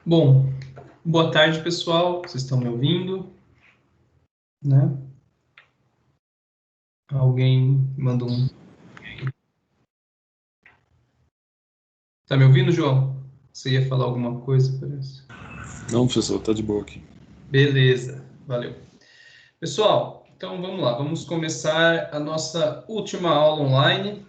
Bom, boa tarde, pessoal. Vocês estão me ouvindo? Né? Alguém mandou um... Tá me ouvindo, João? Você ia falar alguma coisa, parece? Não, professor, tá de boa aqui. Beleza, valeu. Pessoal, então vamos lá. Vamos começar a nossa última aula online,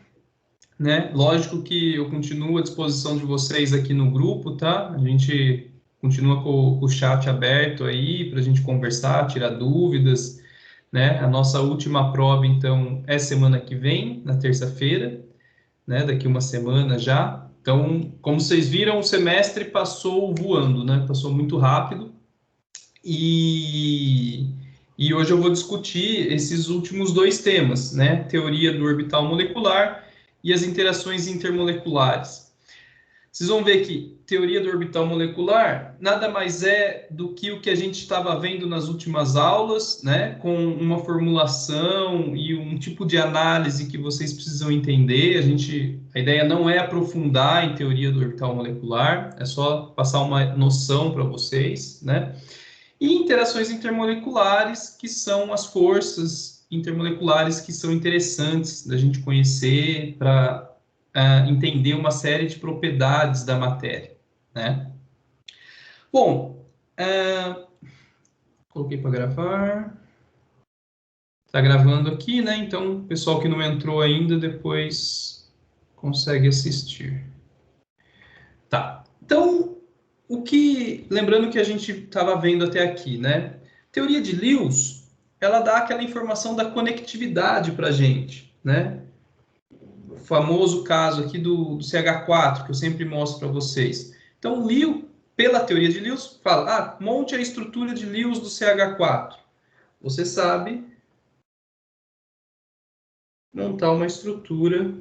né? Lógico que eu continuo à disposição de vocês aqui no grupo, tá? A gente continua com o chat aberto aí para a gente conversar, tirar dúvidas, né? A nossa última prova, então, é semana que vem, na terça-feira, né? Daqui uma semana já. Então, como vocês viram, o semestre passou voando, né? Passou muito rápido. E hoje eu vou discutir esses últimos dois temas, né? Teoria do orbital molecular e as interações intermoleculares. Vocês vão ver que teoria do orbital molecular nada mais é do que o que a gente estava vendo nas últimas aulas, né? Com uma formulação e um tipo de análise que vocês precisam entender. A ideia não é aprofundar em teoria do orbital molecular, é só passar uma noção para vocês, né? E interações intermoleculares, que são as forças intermoleculares que são interessantes da gente conhecer para entender uma série de propriedades da matéria, né? Bom, coloquei para gravar. Está gravando aqui, né? Então, o pessoal que não entrou ainda, depois consegue assistir. Tá. Então, lembrando que a gente estava vendo até aqui, né? Teoria de Lewis, ela dá aquela informação da conectividade para a gente, né? O famoso caso aqui do CH4, que eu sempre mostro para vocês. Então, Lewis, pela teoria de Lewis, fala, monte a estrutura de Lewis do CH4. Você sabe montar uma estrutura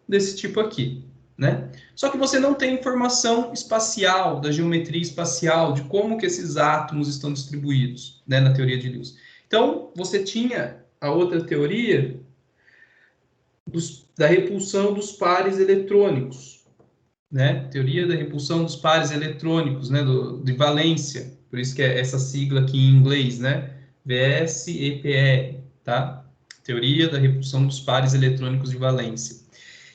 desse tipo aqui, né? Só que você não tem informação espacial, da geometria espacial, de como que esses átomos estão distribuídos, né, na teoria de Lewis. Então, você tinha a outra teoria da repulsão dos pares eletrônicos, né? Teoria da repulsão dos pares eletrônicos, né, de valência, por isso que é essa sigla aqui em inglês, né? VSEPR, tá? Teoria da repulsão dos pares eletrônicos de valência.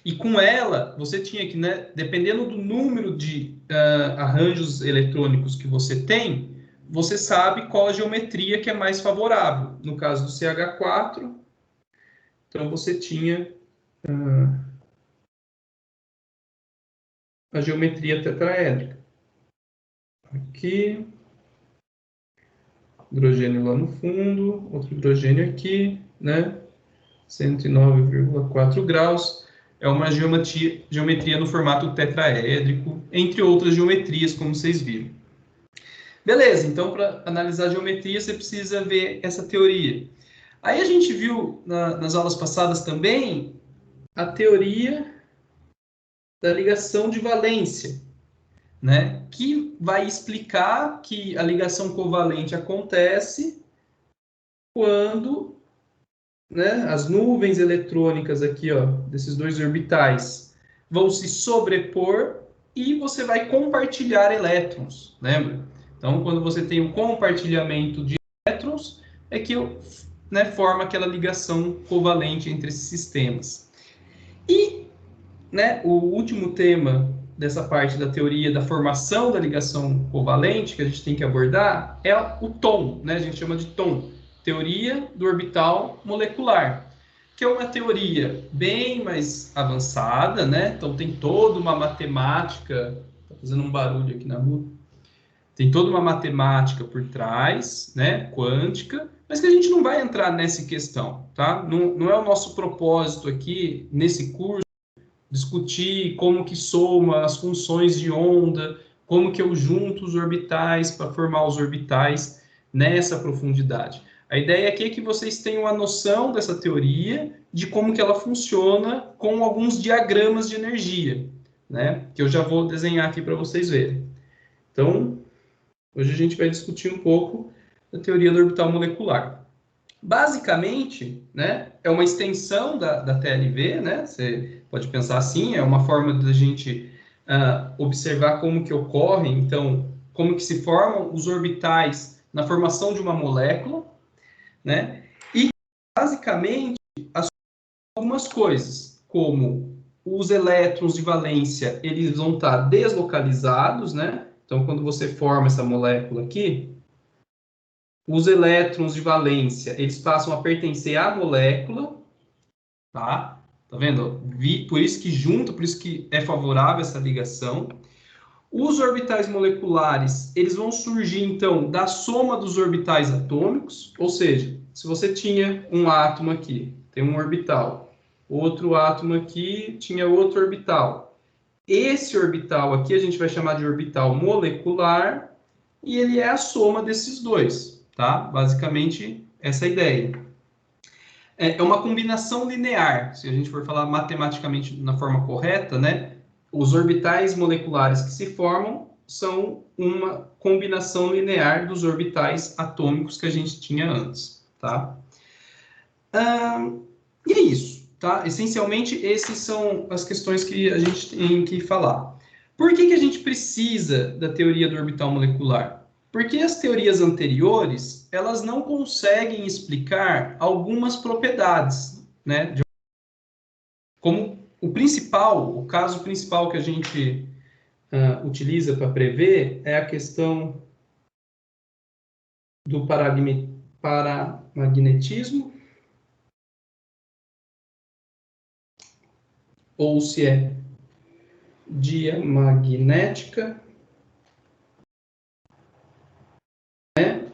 E com ela, você tinha que, né, dependendo do número de arranjos eletrônicos que você tem, você sabe qual a geometria que é mais favorável. No caso do CH4, então você tinha a geometria tetraédrica. Aqui, hidrogênio lá no fundo, outro hidrogênio aqui, né? 109,4 graus. É uma geometria no formato tetraédrico, entre outras geometrias, como vocês viram. Beleza, então para analisar a geometria você precisa ver essa teoria. Aí a gente viu nas aulas passadas também a teoria da ligação de valência, né? Que vai explicar que a ligação covalente acontece quando, né, as nuvens eletrônicas aqui, ó, desses dois orbitais vão se sobrepor e você vai compartilhar elétrons, lembra? Então, quando você tem o compartilhamento de elétrons, é que, né, forma aquela ligação covalente entre esses sistemas. E, né, o último tema dessa parte da teoria da formação da ligação covalente que a gente tem que abordar é o TOM, né? A gente chama de TOM, teoria do orbital molecular, que é uma teoria bem mais avançada, né? Então tem toda uma matemática, tá fazendo um barulho aqui na rua, tem toda uma matemática por trás, né? Quântica, mas que a gente não vai entrar nessa questão, tá? Não é o nosso propósito aqui, nesse curso, discutir como que soma as funções de onda, como que eu junto os orbitais para formar os orbitais nessa profundidade. A ideia aqui é que vocês tenham a noção dessa teoria, de como que ela funciona com alguns diagramas de energia, né? Que eu já vou desenhar aqui para vocês verem. Então, hoje a gente vai discutir um pouco da teoria do orbital molecular. Basicamente, né, é uma extensão da TLV, né? Você pode pensar assim, é uma forma da gente observar como que ocorre, então, como que se formam os orbitais na formação de uma molécula, né? E, basicamente, algumas coisas, como os elétrons de valência, eles vão estar deslocalizados, né? Então, quando você forma essa molécula aqui, os elétrons de valência, eles passam a pertencer à molécula, tá? Tá vendo? Por isso que junta, por isso que é favorável essa ligação. Os orbitais moleculares, eles vão surgir, então, da soma dos orbitais atômicos, ou seja, se você tinha um átomo aqui, tem um orbital, outro átomo aqui tinha outro orbital. Esse orbital aqui a gente vai chamar de orbital molecular, e ele é a soma desses dois, tá? Basicamente, essa é a ideia. É uma combinação linear, se a gente for falar matematicamente na forma correta, né? Os orbitais moleculares que se formam são uma combinação linear dos orbitais atômicos que a gente tinha antes, tá? E é isso, tá? Essencialmente, essas são as questões que a gente tem que falar. Por que a gente precisa da teoria do orbital molecular? Porque as teorias anteriores, elas não conseguem explicar algumas propriedades, né? Como o caso principal que a gente utiliza para prever é a questão do paramagnetismo, ou se é diamagnética, né?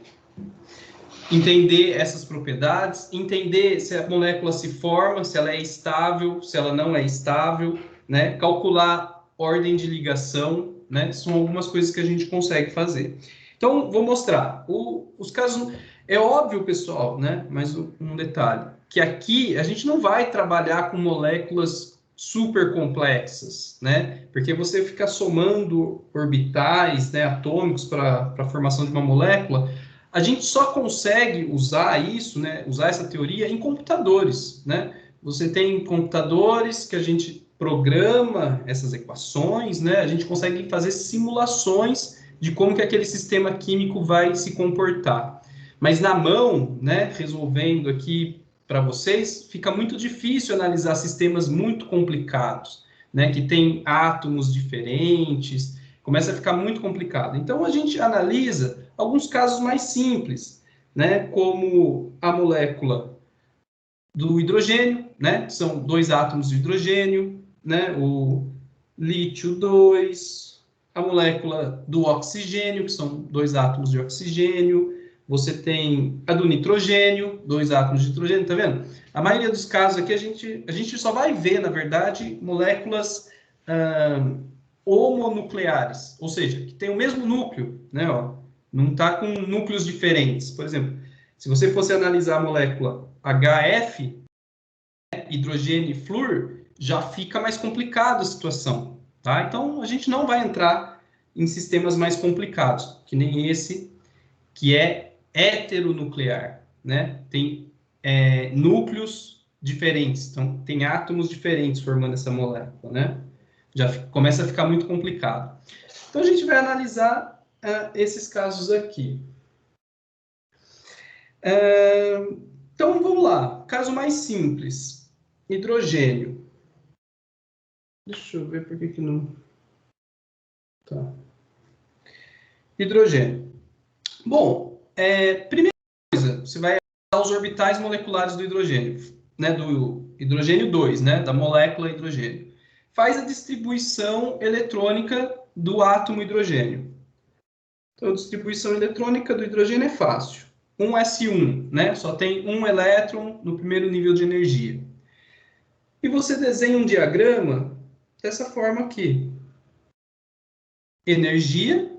Entender essas propriedades, entender se a molécula se forma, se ela é estável, se ela não é estável, né? Calcular ordem de ligação, né? São algumas coisas que a gente consegue fazer. Então, vou mostrar. Os casos... É óbvio, pessoal, né? Mas um detalhe, que aqui a gente não vai trabalhar com moléculas super complexas, né? Porque você fica somando orbitais, né, atômicos para a formação de uma molécula, a gente só consegue usar isso, né, usar essa teoria em computadores, né? Você tem computadores que a gente programa essas equações, né? A gente consegue fazer simulações de como que aquele sistema químico vai se comportar. Mas na mão, né, resolvendo aqui para vocês, fica muito difícil analisar sistemas muito complicados, né, que tem átomos diferentes, começa a ficar muito complicado. Então a gente analisa alguns casos mais simples, né, como a molécula do hidrogênio, né, são dois átomos de hidrogênio, né, o lítio 2, a molécula do oxigênio, que são dois átomos de oxigênio, você tem a do nitrogênio, dois átomos de nitrogênio, tá vendo? A maioria dos casos aqui a gente só vai ver, na verdade, moléculas homonucleares, ou seja, que tem o mesmo núcleo, né? Ó, não está com núcleos diferentes. Por exemplo, se você fosse analisar a molécula HF, hidrogênio e flúor, já fica mais complicada a situação, tá? Então, a gente não vai entrar em sistemas mais complicados, que nem esse, que é heteronuclear, né? Tem núcleos diferentes, então tem átomos diferentes formando essa molécula, né? Já começa a ficar muito complicado. Então, a gente vai analisar esses casos aqui. Então, vamos lá. Caso mais simples. Hidrogênio. Deixa eu ver por que não... Tá. Hidrogênio. Bom, primeira coisa, você vai analisar os orbitais moleculares do hidrogênio, né? Do hidrogênio 2, né? Da molécula hidrogênio. Faz a distribuição eletrônica do átomo hidrogênio. Então, a distribuição eletrônica do hidrogênio é fácil. 1s1, né? Só tem um elétron no primeiro nível de energia. E você desenha um diagrama dessa forma aqui. energia,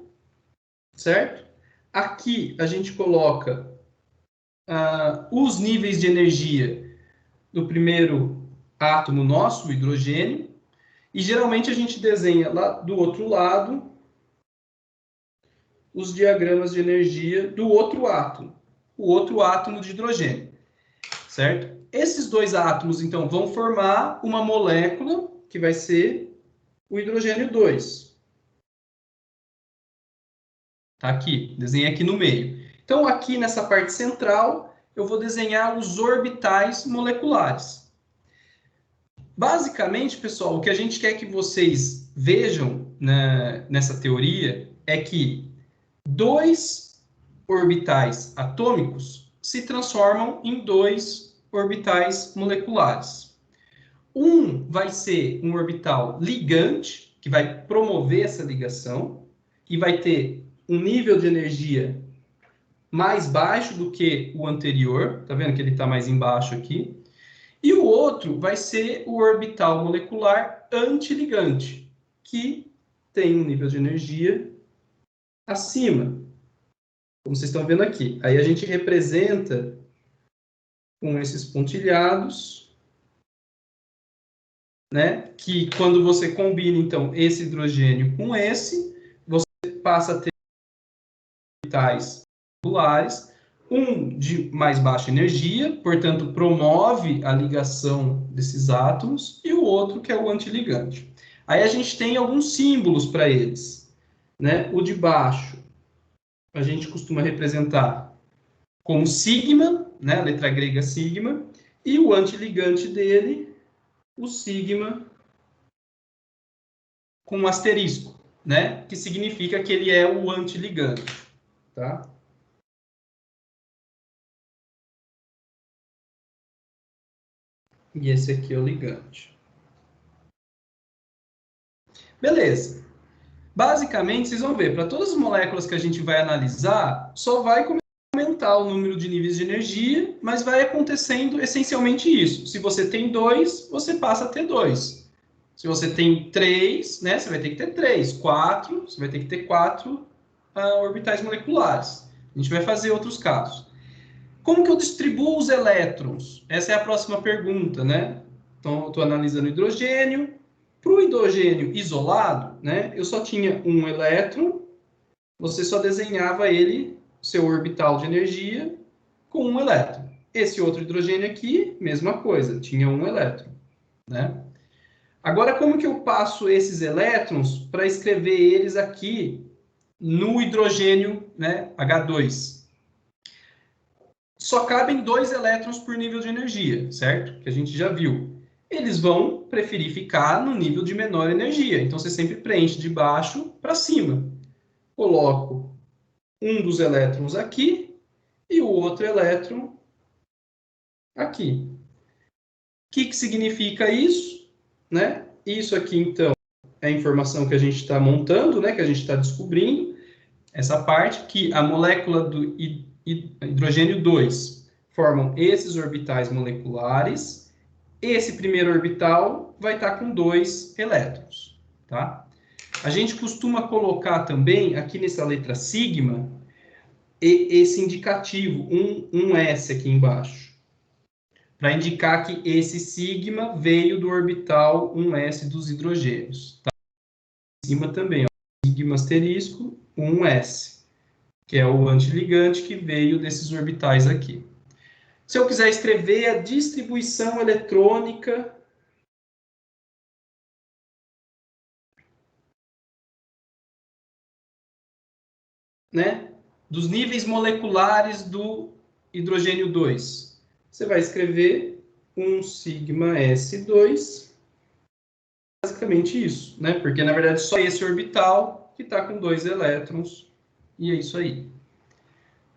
certo? Aqui a gente coloca os níveis de energia do primeiro átomo nosso, o hidrogênio, e geralmente a gente desenha lá do outro lado os diagramas de energia do outro átomo, o outro átomo de hidrogênio, certo? Esses dois átomos, então, vão formar uma molécula que vai ser o hidrogênio 2. Tá aqui, desenhei aqui no meio. Então, aqui nessa parte central, eu vou desenhar os orbitais moleculares. Basicamente, pessoal, o que a gente quer que vocês vejam, né, nessa teoria é que dois orbitais atômicos se transformam em dois orbitais moleculares. Um vai ser um orbital ligante, que vai promover essa ligação, e vai ter um nível de energia mais baixo do que o anterior, tá vendo que ele está mais embaixo aqui? E o outro vai ser o orbital molecular antiligante, que tem um nível de energia acima, como vocês estão vendo aqui. Aí a gente representa com esses pontilhados, né? Que quando você combina, então, esse hidrogênio com esse, você passa a ter orbitais moleculares, um de mais baixa energia, portanto, promove a ligação desses átomos, e o outro que é o antiligante. Aí a gente tem alguns símbolos para eles, né? O de baixo, a gente costuma representar como sigma, né? A letra grega sigma, e o antiligante dele, o sigma com um asterisco, né? Que significa que ele é o antiligante, tá? E esse aqui é o ligante. Beleza. Basicamente, vocês vão ver, para todas as moléculas que a gente vai analisar, só vai aumentar o número de níveis de energia, mas vai acontecendo essencialmente isso. Se você tem 2, você passa a ter 2. Se você tem 3, né, você vai ter que ter 3. 4, você vai ter que ter 4 orbitais moleculares. A gente vai fazer outros casos. Como que eu distribuo os elétrons? Essa é a próxima pergunta, né? Então, eu estou analisando o hidrogênio. Para o hidrogênio isolado, né, eu só tinha um elétron, você só desenhava ele, seu orbital de energia, com um elétron. Esse outro hidrogênio aqui, mesma coisa, tinha um elétron, né? Agora, como que eu passo esses elétrons para escrever eles aqui no hidrogênio, né, H2? Só cabem 2 elétrons por nível de energia, certo? Que a gente já viu. Eles vão preferir ficar no nível de menor energia. Então, você sempre preenche de baixo para cima. Coloco um dos elétrons aqui e o outro elétron aqui. O que significa isso? Né? Isso aqui, então, é a informação que a gente está montando, né? Que a gente está descobrindo. Essa parte que a molécula do hidrogênio 2 formam esses orbitais moleculares. Esse primeiro orbital vai estar com 2 elétrons, tá? A gente costuma colocar também, aqui nessa letra sigma, esse indicativo, um S aqui embaixo, para indicar que esse sigma veio do orbital 1s dos hidrogênios. Tá? Sigma também, ó, sigma asterisco 1s, que é o antiligante que veio desses orbitais aqui. Se eu quiser escrever a distribuição eletrônica né, dos níveis moleculares do hidrogênio 2. Você vai escrever um sigma S2, basicamente isso, né? Porque, na verdade, só esse orbital que está com 2 elétrons, e é isso aí.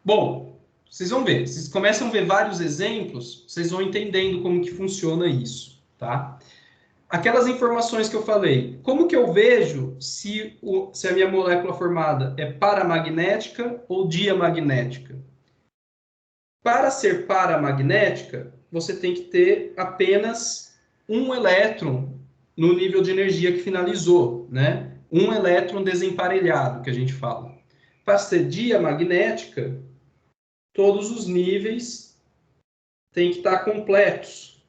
Bom, vocês vão ver, vocês começam a ver vários exemplos, vocês vão entendendo como que funciona isso, tá? Aquelas informações que eu falei, como que eu vejo se a minha molécula formada é paramagnética ou diamagnética? Para ser paramagnética, você tem que ter apenas um elétron no nível de energia que finalizou, né? um elétron desemparelhado, que a gente fala. Para ser diamagnética, todos os níveis têm que estar completos,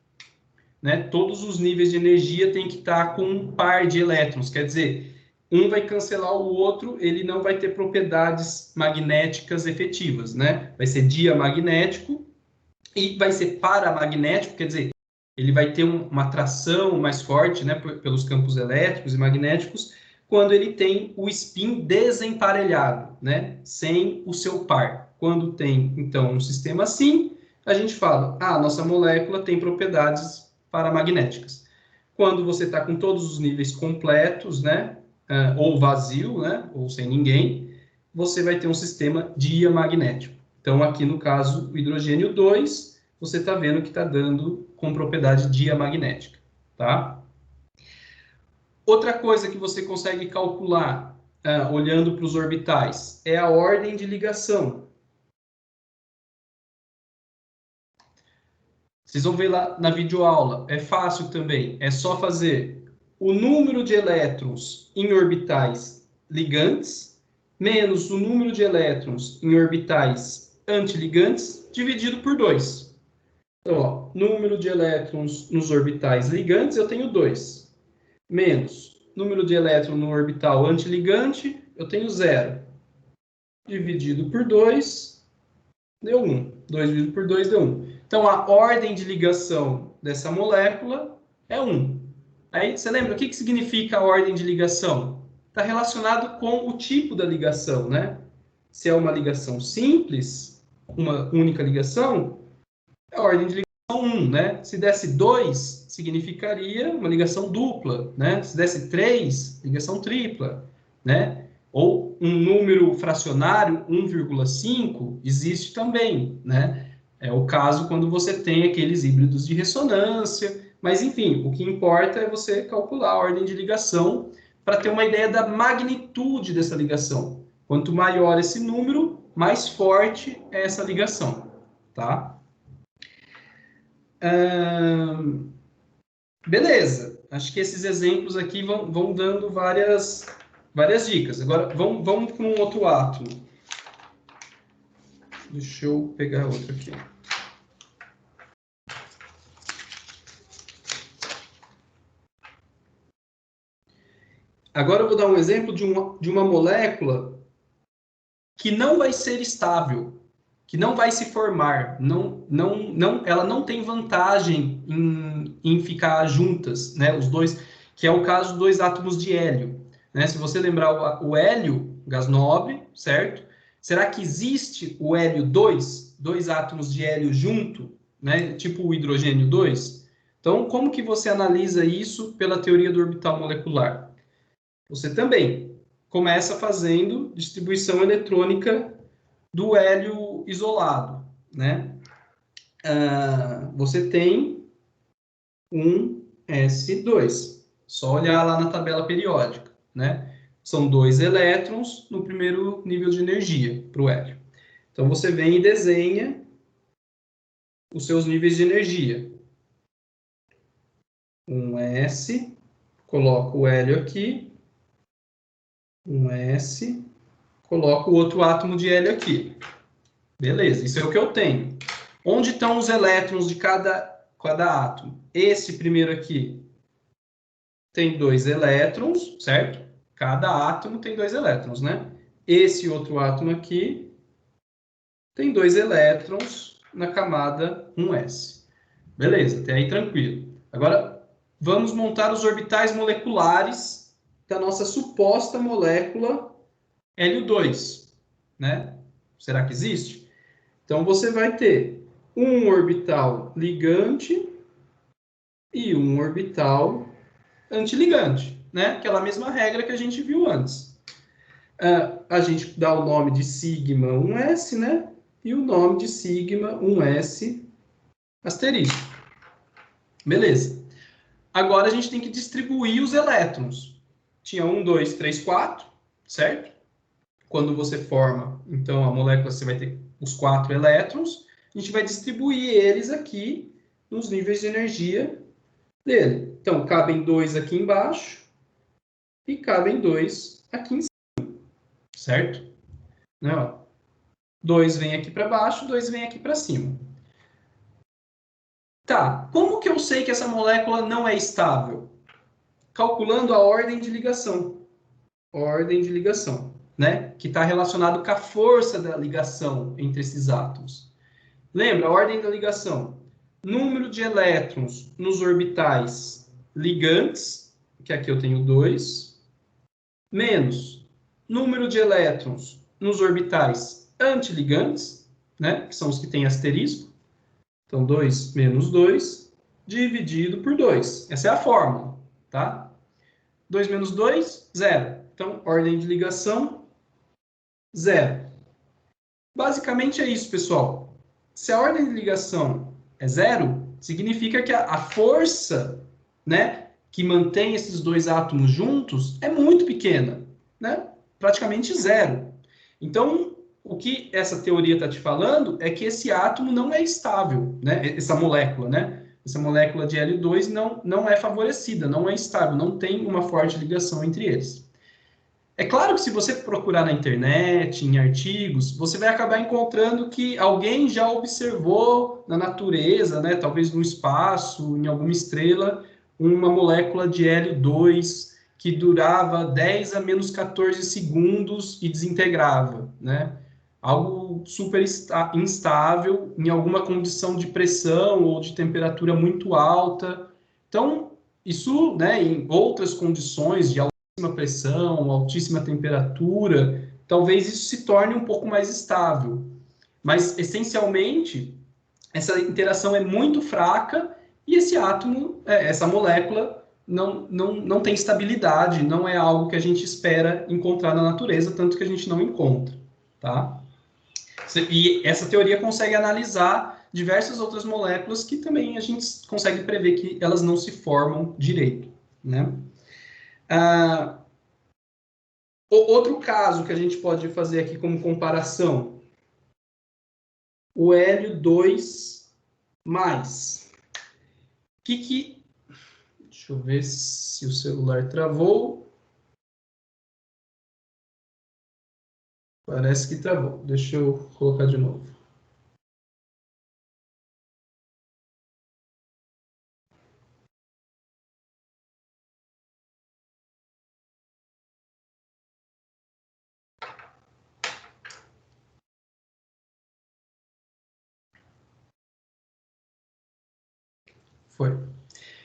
né? Todos os níveis de energia têm que estar com um par de elétrons, quer dizer, um vai cancelar o outro, ele não vai ter propriedades magnéticas efetivas, né? Vai ser diamagnético e vai ser paramagnético, quer dizer, ele vai ter uma atração mais forte, né, pelos campos elétricos e magnéticos, quando ele tem o spin desemparelhado, né, sem o seu par. Quando tem, então, um sistema assim, a gente fala, a nossa molécula tem propriedades paramagnéticas. Quando você está com todos os níveis completos, né, ou vazio, né, ou sem ninguém, você vai ter um sistema diamagnético. Então, aqui no caso, o hidrogênio 2, você está vendo que está dando com propriedade diamagnética, tá? Outra coisa que você consegue calcular, olhando para os orbitais, é a ordem de ligação. Vocês vão ver lá na videoaula, é fácil também, é só fazer o número de elétrons em orbitais ligantes menos o número de elétrons em orbitais antiligantes dividido por 2. Então, ó, número de elétrons nos orbitais ligantes, eu tenho 2. Menos número de elétrons no orbital antiligante, eu tenho 0. Dividido por 2, deu 1. 2 dividido por 2 deu 1. Então, a ordem de ligação dessa molécula é 1. Aí, você lembra o que significa a ordem de ligação? Está relacionado com o tipo da ligação, né? Se é uma ligação simples, uma única ligação, a ordem de ligação 1, né? Se desse 2, significaria uma ligação dupla, né? Se desse 3, ligação tripla, né? Ou um número fracionário, 1,5, existe também, né? É o caso quando você tem aqueles híbridos de ressonância, mas enfim, o que importa é você calcular a ordem de ligação para ter uma ideia da magnitude dessa ligação. Quanto maior esse número, mais forte é essa ligação, tá? Beleza, acho que esses exemplos aqui vão dando várias dicas. Agora, vamos para um outro átomo. Deixa eu pegar outro aqui. Agora eu vou dar um exemplo de uma molécula que não vai ser estável, que não vai se formar, ela não tem vantagem em ficar juntas, né? Os dois, que é o caso dos dois átomos de hélio, né? Se você lembrar o hélio, gás nobre, certo? Será que existe o hélio 2, dois átomos de hélio junto, né? Tipo o hidrogênio 2? Então, como que você analisa isso pela teoria do orbital molecular? Você também começa fazendo distribuição eletrônica do hélio isolado, né? Você tem um S2. Só olhar lá na tabela periódica, né? São 2 elétrons no primeiro nível de energia para o hélio. Então, você vem e desenha os seus níveis de energia. Um S, coloca o hélio aqui. Um S, coloco o outro átomo de hélio aqui. Beleza, isso é o que eu tenho. Onde estão os elétrons de cada átomo? Esse primeiro aqui tem 2 elétrons, certo? Cada átomo tem 2 elétrons, né? Esse outro átomo aqui tem 2 elétrons na camada 1s. Beleza, até aí tranquilo. Agora, vamos montar os orbitais moleculares da nossa suposta molécula hélio 2, né? Será que existe? Então, você vai ter um orbital ligante e um orbital antiligante, né? Aquela mesma regra que a gente viu antes. A gente dá o nome de sigma 1s, né? E o nome de sigma 1s asterisco. Beleza. Agora a gente tem que distribuir os elétrons. Tinha 1, 2, 3, 4, certo? Quando você forma, então, a molécula, você vai ter os 4 elétrons. A gente vai distribuir eles aqui nos níveis de energia dele. Então, cabem 2 aqui embaixo e cabem 2 aqui em cima, certo? Né, ó. 2 vem aqui para baixo, 2 vem aqui para cima. Tá, como que eu sei que essa molécula não é estável? Calculando a ordem de ligação. Ordem de ligação, né? Que está relacionado com a força da ligação entre esses átomos. Lembra, a ordem da ligação. Número de elétrons nos orbitais ligantes, que aqui eu tenho 2, menos número de elétrons nos orbitais antiligantes, né? Que são os que têm asterisco. Então, 2 menos 2, dividido por 2. Essa é a fórmula, tá? 2 menos 2, 0. Então, ordem de ligação, 0. Basicamente é isso, pessoal. Se a ordem de ligação é 0, significa que a força, né, que mantém esses dois átomos juntos é muito pequena, né? Praticamente 0. Então, o que essa teoria está te falando é que esse átomo não é estável, né? Essa molécula, né? Essa molécula de Hélio-2 não é favorecida, não é estável, não tem uma forte ligação entre eles. É claro que se você procurar na internet, em artigos, você vai acabar encontrando que alguém já observou na natureza, né, talvez no espaço, em alguma estrela, uma molécula de Hélio-2 que durava 10 a menos 14 segundos e desintegrava, né? Algo super instável, em alguma condição de pressão ou de temperatura muito alta. Então, isso, né, em outras condições de altíssima pressão, altíssima temperatura, talvez isso se torne um pouco mais estável. Mas, essencialmente, essa interação é muito fraca e esse átomo, essa molécula, não tem estabilidade, não é algo que a gente espera encontrar na natureza, tanto que a gente não encontra, tá? E essa teoria consegue analisar diversas outras moléculas que também a gente consegue prever que elas não se formam direito, né? Outro caso que a gente pode fazer aqui como comparação, o Hélio-2+. Deixa eu ver se o celular travou. Parece que travou. Deixa eu colocar de novo. Foi. O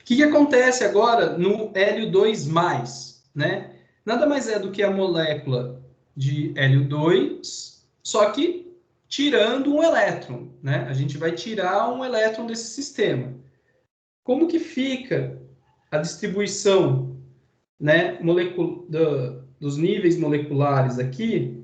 que acontece agora no Hélio-2+, né? Nada mais é do que a molécula de Hélio-2, só que tirando um elétron, né? A gente vai tirar um elétron desse sistema. Como que fica a distribuição, né, dos níveis moleculares aqui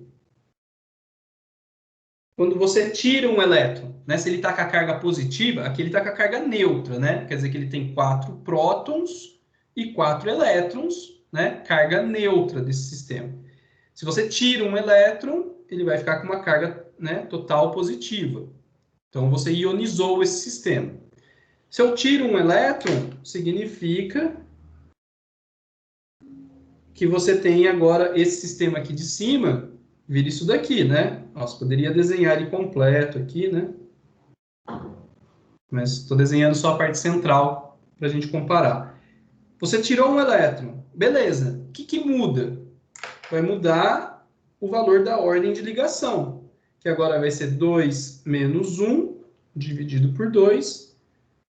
quando você tira um elétron, né? Se ele está com a carga positiva, aqui ele está com a carga neutra, né? Quer dizer que ele tem 4 prótons e 4 elétrons, né? Carga neutra desse sistema. Se você tira um elétron, ele vai ficar com uma carga, né, total positiva. Então, você ionizou esse sistema. Se eu tiro um elétron, significa que você tem agora esse sistema aqui de cima, vira isso daqui, né? Nossa, poderia desenhar ele completo aqui, né? Mas estou desenhando só a parte central para a gente comparar. Você tirou um elétron, beleza. O que muda? Vai mudar o valor da ordem de ligação, que agora vai ser 2 menos 1, dividido por 2,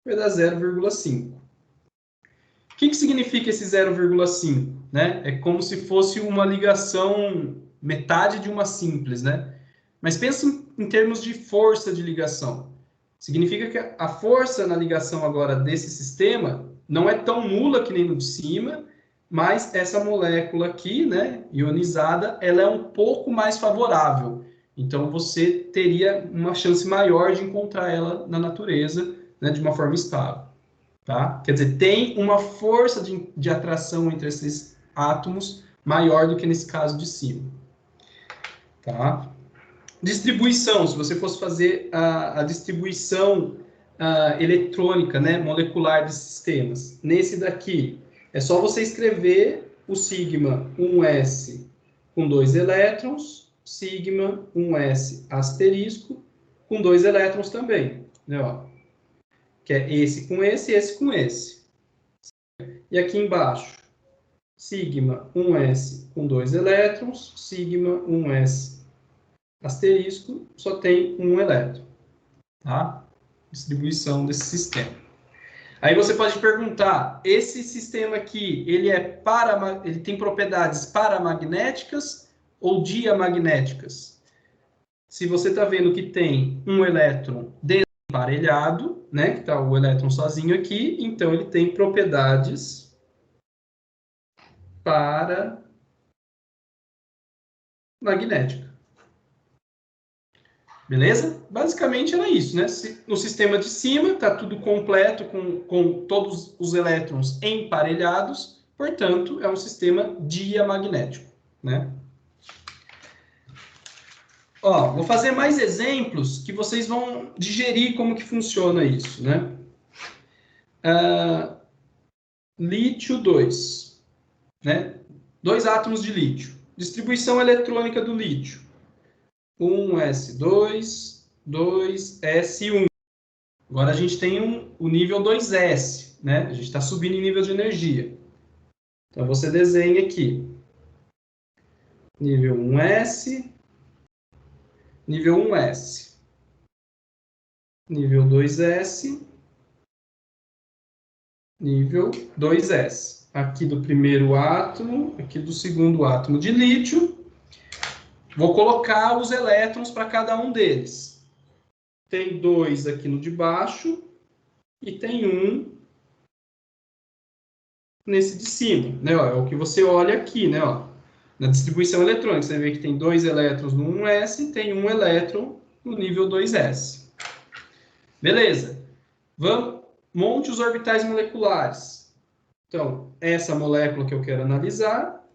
vai dar 0,5. O que significa esse 0,5? Né? É como se fosse uma ligação metade de uma simples, né? Mas pensa em termos de força de ligação. Significa que a força na ligação agora desse sistema não é tão nula que nem no de cima, mas essa molécula aqui, né, ionizada, ela é um pouco mais favorável. Então, você teria uma chance maior de encontrar ela na natureza, né, de uma forma estável. Tá? Quer dizer, tem uma força de atração entre esses átomos maior do que nesse caso de cima. Tá? Distribuição, se você fosse fazer a distribuição eletrônica, né, molecular desses sistemas. Nesse daqui, é só você escrever o sigma 1s com 2 elétrons, sigma 1s asterisco com 2 elétrons também, né, ó. Que é esse com esse com esse. E aqui embaixo, sigma 1s com 2 elétrons, sigma 1s asterisco, só tem um elétron, tá? Distribuição desse sistema. Aí você pode perguntar, esse sistema aqui, ele tem propriedades paramagnéticas ou diamagnéticas? Se você está vendo que tem um elétron desemparelhado, né, que está o elétron sozinho aqui, então ele tem propriedades paramagnéticas. Beleza? Basicamente era isso, né? No sistema de cima está tudo completo, com todos os elétrons emparelhados, portanto, é um sistema diamagnético, né? Ó, vou fazer mais exemplos que vocês vão digerir como que funciona isso, né? Lítio 2, né? 2 átomos de lítio. Distribuição eletrônica do lítio. 1s2, 2s1. Agora a gente tem o nível 2s, né? A gente está subindo em nível de energia. Então você desenha aqui. Nível 1s, nível 1s, nível 2s, nível 2s. Aqui do primeiro átomo, aqui do segundo átomo de lítio. Vou colocar os elétrons para cada um deles. Tem 2 aqui no de baixo e tem 1 nesse de cima, né? Ó, é o que você olha aqui, né? Ó, na distribuição eletrônica, você vê que tem 2 elétrons no 1s e tem 1 elétron no nível 2s. Beleza. Monte os orbitais moleculares. Então, essa molécula que eu quero analisar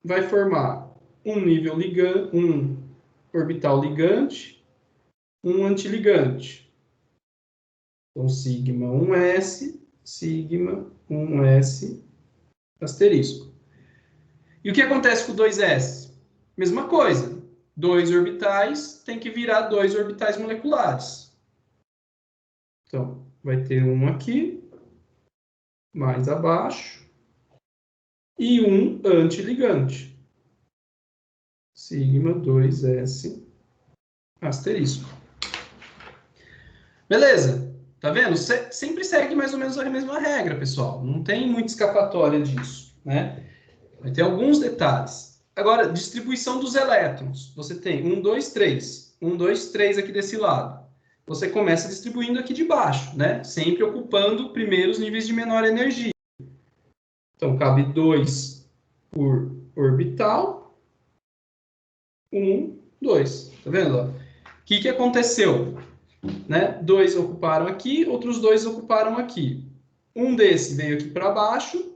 vai formar um orbital ligante, um antiligante. Então, sigma 1s, sigma 1s asterisco. E o que acontece com o 2s? Mesma coisa. 2 orbitais tem que virar 2 orbitais moleculares. Então, vai ter um aqui, mais abaixo, e um antiligante. Sigma 2s asterisco. Beleza? Tá vendo? Sempre segue mais ou menos a mesma regra, pessoal. Não tem muita escapatória disso, né? Vai ter alguns detalhes. Agora, distribuição dos elétrons. Você tem 1, 2, 3. 1, 2, 3 aqui desse lado. Você começa distribuindo aqui de baixo, né? Sempre ocupando primeiro os níveis de menor energia. Então, cabe 2 por orbital. 1, 2. Tá vendo? O que aconteceu? Né? 2 ocuparam aqui, outros 2 ocuparam aqui. Um desse veio aqui para baixo,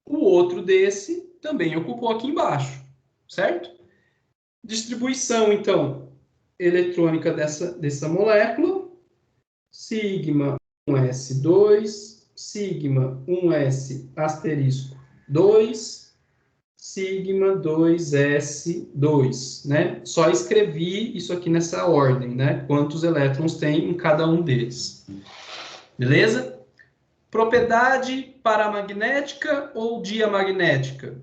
o outro desse também ocupou aqui embaixo, certo? Distribuição, então, eletrônica dessa molécula, sigma 1s2, sigma 1s asterisco 2, sigma 2s2, né? Só escrevi isso aqui nessa ordem, né? Quantos elétrons tem em cada um deles. Beleza? Propriedade paramagnética ou diamagnética?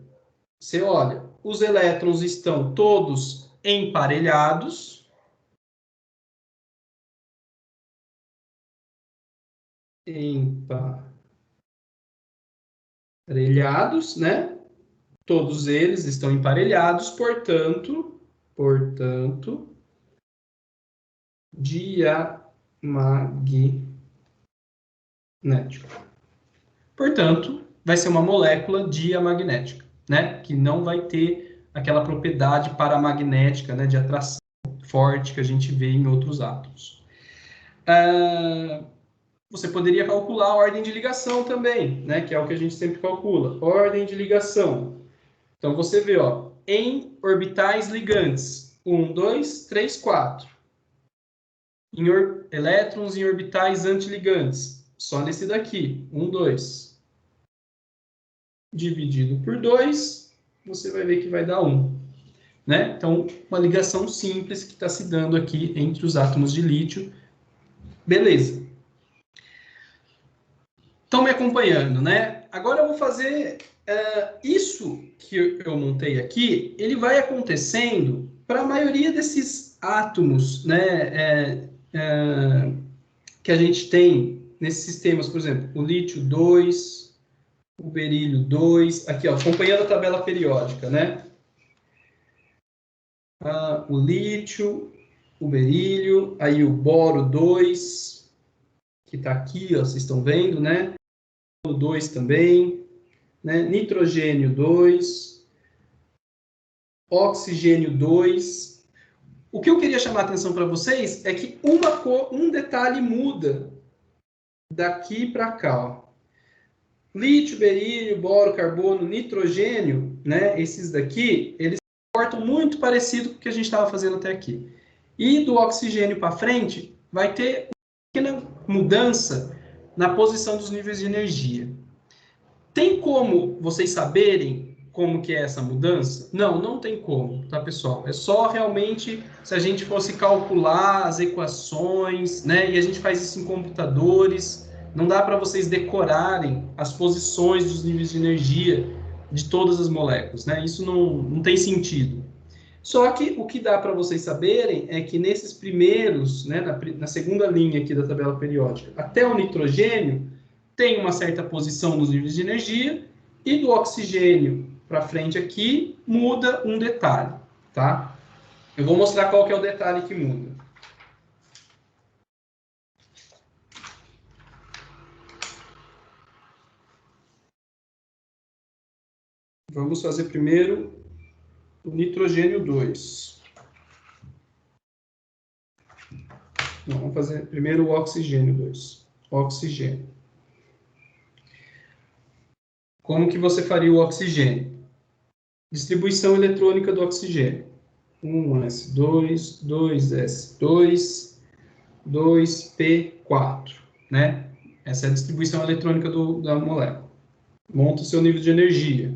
Você olha, os elétrons estão todos emparelhados. Emparelhados, né? Todos eles estão emparelhados, portanto, diamagnético. Portanto, vai ser uma molécula diamagnética, né? Que não vai ter aquela propriedade paramagnética, né? De atração forte que a gente vê em outros átomos. Você poderia calcular a ordem de ligação também, né? Que é o que a gente sempre calcula. Ordem de ligação. Então, você vê, ó, em orbitais ligantes. 1, 2, 3, 4. Elétrons em orbitais antiligantes. Só nesse daqui. 1, 2. dividido por 2, você vai ver que vai dar 1. Né? Então, uma ligação simples que está se dando aqui entre os átomos de lítio. Beleza. Estão me acompanhando, né? Agora eu vou fazer isso que eu montei aqui, ele vai acontecendo para a maioria desses átomos, né? Que a gente tem nesses sistemas, por exemplo, o lítio 2, o berílio 2, aqui, ó, acompanhando a tabela periódica, né? O lítio, o berílio, aí o boro 2, que está aqui, ó, vocês estão vendo, né? O 2 também, né? Nitrogênio 2, oxigênio 2. O que eu queria chamar a atenção para vocês é que um detalhe muda daqui para cá, ó. Lítio, berílio, boro, carbono, nitrogênio, né? Esses daqui, eles se comportam muito parecido com o que a gente estava fazendo até aqui. E do oxigênio para frente, vai ter uma pequena mudança na posição dos níveis de energia. Tem como vocês saberem como que é essa mudança? Não, não tem como, tá, pessoal? É só realmente se a gente fosse calcular as equações, né? E a gente faz isso em computadores. Não dá para vocês decorarem as posições dos níveis de energia de todas as moléculas, né? Isso não tem sentido. Só que o que dá para vocês saberem é que nesses primeiros, né, na segunda linha aqui da tabela periódica, até o nitrogênio, tem uma certa posição nos níveis de energia, e do oxigênio para frente aqui, muda um detalhe, tá? Eu vou mostrar qual que é o detalhe que muda. Vamos fazer primeiro o nitrogênio 2. Não, vamos fazer primeiro o oxigênio 2. Oxigênio. Como que você faria o oxigênio? Distribuição eletrônica do oxigênio. 1s2, 2s2, 2p4, né? Essa é a distribuição eletrônica da molécula. Monta o seu nível de energia.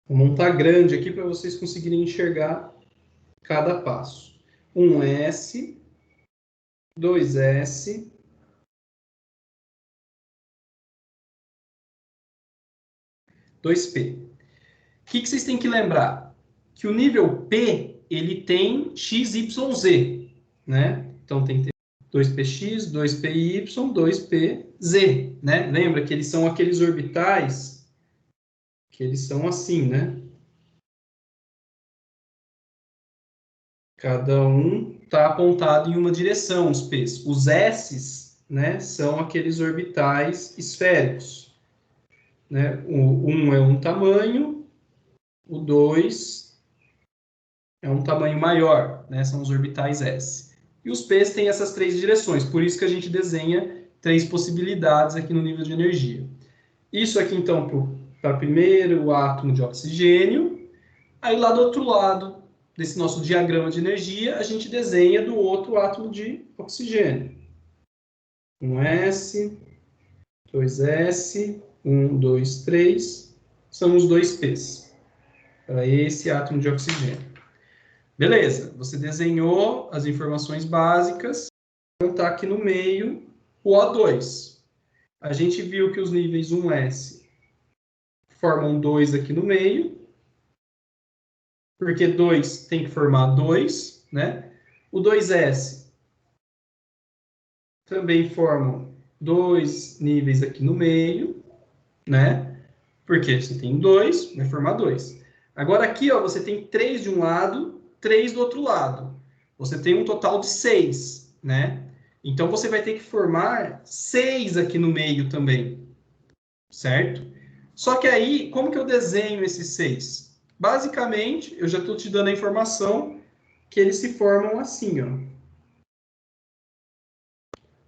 Vou montar grande aqui para vocês conseguirem enxergar cada passo. 1s, 2s, 2p. O que vocês têm que lembrar? Que o nível P, ele tem XYZ, né? Então tem que ter 2px, 2py, 2pz, né? Lembra que eles são aqueles orbitais que eles são assim, né? Cada um está apontado em uma direção, os p's. Os s's, né, são aqueles orbitais esféricos, né? O 1 é um tamanho, o 2 é um tamanho maior, né? São os orbitais S. E os p's têm essas três direções, por isso que a gente desenha três possibilidades aqui no nível de energia. Isso aqui, então, para primeiro o átomo de oxigênio. Aí, lá do outro lado desse nosso diagrama de energia, a gente desenha do outro átomo de oxigênio. 1s, 2s, 1, 2, 3, são os 2p's, para esse átomo de oxigênio. Beleza, você desenhou as informações básicas, então está aqui no meio o O2. A gente viu que os níveis 1s formam 2 aqui no meio, porque 2 tem que formar 2, né? O 2s também formam 2 níveis aqui no meio, né? Porque você tem 2, vai formar 2. Agora aqui, ó, você tem 3 de um lado, 3 do outro lado. Você tem um total de 6, né? Então, você vai ter que formar 6 aqui no meio também, certo? Só que aí, como que eu desenho esses 6? Basicamente, eu já estou te dando a informação que eles se formam assim, ó.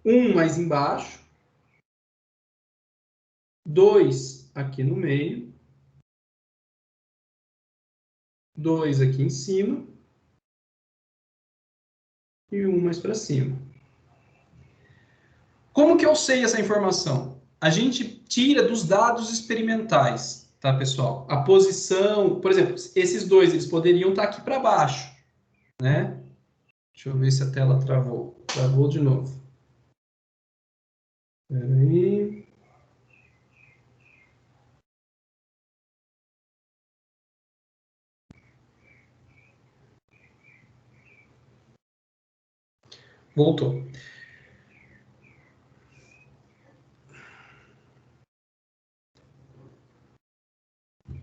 Um mais embaixo, 2 aqui no meio, 2 aqui em cima e 1 mais para cima. Como que eu sei essa informação? A gente tira dos dados experimentais, tá, pessoal? A posição, por exemplo, esses dois, eles poderiam estar aqui para baixo, né? Deixa eu ver se a tela travou. Travou de novo. Espera aí. Voltou.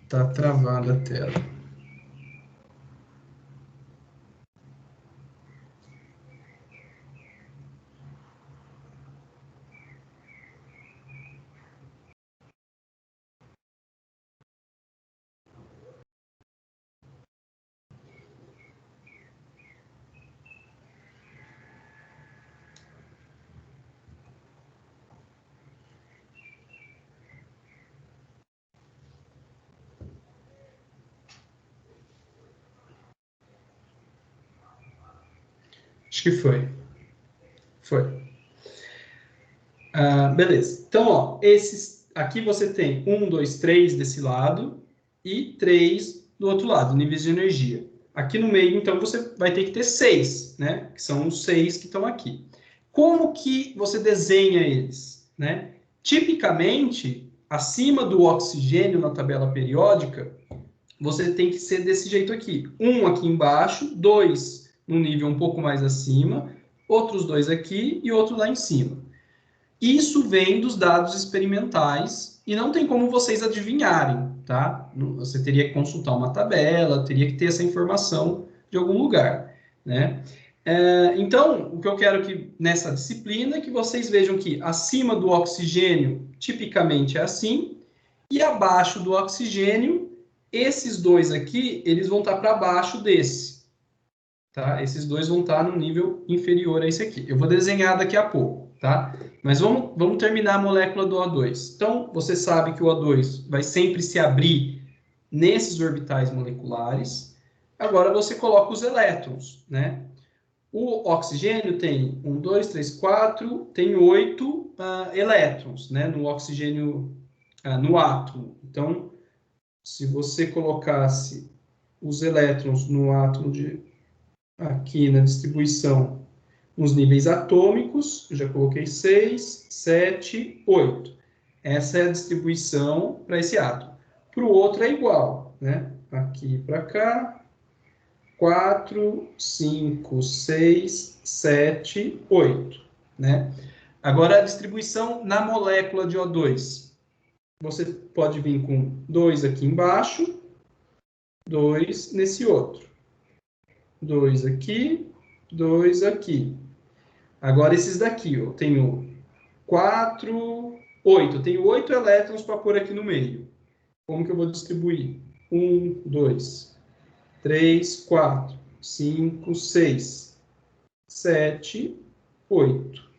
Tá travada a tela. Acho que foi. Foi. Beleza. Então, ó, aqui você tem 1, 2, 3 desse lado e 3 do outro lado, níveis de energia. Aqui no meio, então, você vai ter que ter 6, né? Que são os 6 que estão aqui. Como que você desenha eles, né? Tipicamente, acima do oxigênio na tabela periódica, você tem que ser desse jeito aqui. 1 aqui embaixo, 2 no nível um pouco mais acima, outros 2 aqui e outro lá em cima. Isso vem dos dados experimentais e não tem como vocês adivinharem, tá? Você teria que consultar uma tabela, teria que ter essa informação de algum lugar, né? Então, o que eu quero que nessa disciplina é que vocês vejam que acima do oxigênio, tipicamente é assim, e abaixo do oxigênio, esses dois aqui, eles vão estar para baixo desse, tá? Esses dois vão estar no nível inferior a esse aqui. Eu vou desenhar daqui a pouco, tá? Mas vamos terminar a molécula do O2. Então, você sabe que o O2 vai sempre se abrir nesses orbitais moleculares. Agora, você coloca os elétrons, né? O oxigênio tem 1, 2, 3, 4, tem 8 elétrons, né? No oxigênio, no átomo. Então, se você colocasse os elétrons no átomo aqui na distribuição, nos níveis atômicos, eu já coloquei 6, 7, 8. Essa é a distribuição para esse átomo. Para o outro é igual, né? Aqui para cá, 4, 5, 6, 7, 8, né? Agora, a distribuição na molécula de O2. Você pode vir com 2 aqui embaixo, 2 nesse outro. 2 aqui, 2 aqui. Agora, esses daqui, ó, tenho 4, 8. Eu tenho 8 elétrons para pôr aqui no meio. Como que eu vou distribuir? 1, 2, 3, 4, 5, 6, 7, 8.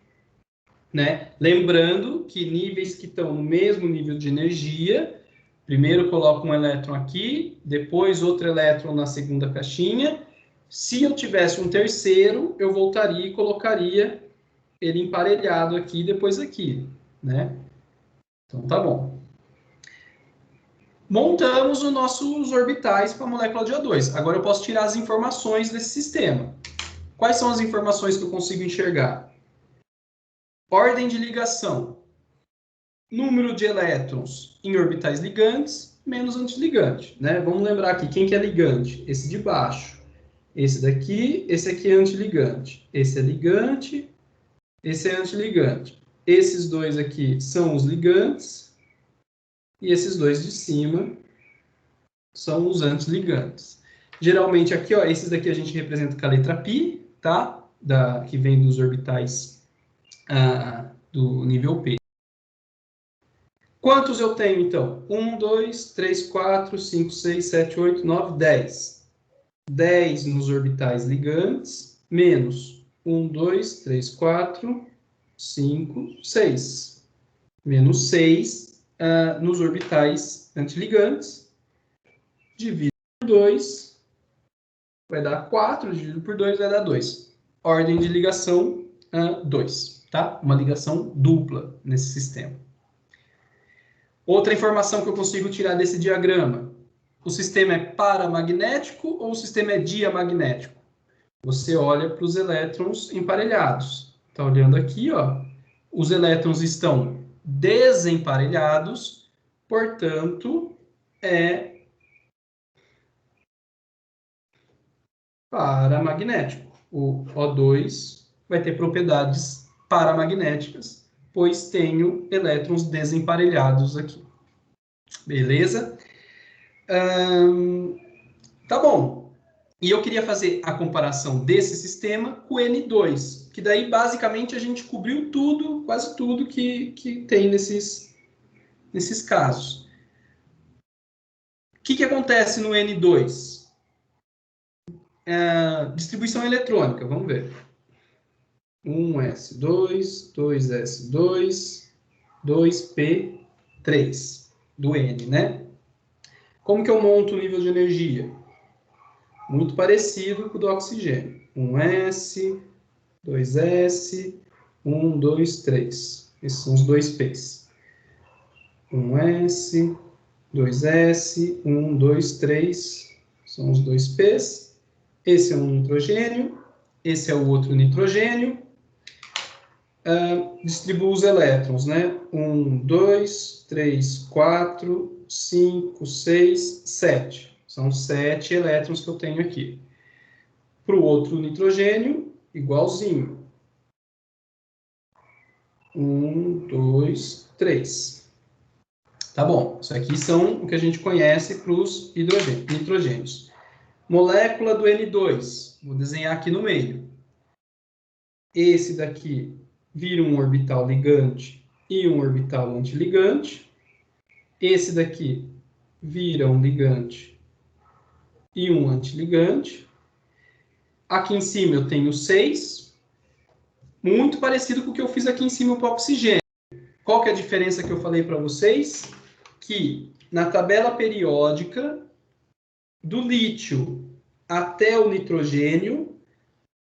Né? Lembrando que níveis que estão no mesmo nível de energia, primeiro coloco um elétron aqui, depois outro elétron na segunda caixinha. Se eu tivesse um terceiro, eu voltaria e colocaria ele emparelhado aqui, depois aqui, né? Então, tá bom. Montamos os nossos orbitais para a molécula de O2. Agora eu posso tirar as informações desse sistema. Quais são as informações que eu consigo enxergar? Ordem de ligação. Número de elétrons em orbitais ligantes, menos antiligante, né? Vamos lembrar aqui, quem que é ligante? Esse de baixo. Esse daqui, esse aqui é antiligante. Esse é ligante, esse é antiligante. Esses dois aqui são os ligantes. E esses dois de cima são os antiligantes. Geralmente aqui, ó, esses daqui a gente representa com a letra π, tá? Que vem dos orbitais do nível P. Quantos eu tenho, então? 1, 2, 3, 4, 5, 6, 7, 8, 9, 10. 10 nos orbitais ligantes, menos 1, 2, 3, 4, 5, 6. Menos 6 nos orbitais antiligantes. Dividido por 2, vai dar 4. Dividido por 2 vai dar 2. Ordem de ligação, 2. tá? Uma ligação dupla nesse sistema. Outra informação que eu consigo tirar desse diagrama. O sistema é paramagnético ou o sistema é diamagnético? Você olha para os elétrons emparelhados. Está olhando aqui, ó. Os elétrons estão desemparelhados, portanto, é paramagnético. O O2 vai ter propriedades paramagnéticas, pois tenho elétrons desemparelhados aqui. Beleza? Tá bom. E eu queria fazer a comparação desse sistema com o N2, que daí basicamente a gente cobriu tudo, quase tudo que tem nesses casos. O que acontece no N2? Distribuição eletrônica, vamos ver. 1s2, 2s2, 2p3 do N, né? Como que eu monto o nível de energia? Muito parecido com o do oxigênio. 1s, 2s, 1, 2, 3. Esses são os 2p's. 1s, 2s, 1, 2, 3. São os 2p's. Esse é um nitrogênio. Esse é o outro nitrogênio. Distribuo os elétrons, né? 1, 2, 3, 4, 5, 6, 7. São 7 elétrons que eu tenho aqui. Para o outro nitrogênio, igualzinho. 1, 2, 3. Tá bom. Isso aqui são o que a gente conhece para os nitrogênios. Molécula do N2. Vou desenhar aqui no meio. Esse daqui vira um orbital ligante e um orbital antiligante. Esse daqui vira um ligante e um antiligante. Aqui em cima eu tenho 6. Muito parecido com o que eu fiz aqui em cima para o oxigênio. Qual que é a diferença que eu falei para vocês? Que na tabela periódica, do lítio até o nitrogênio,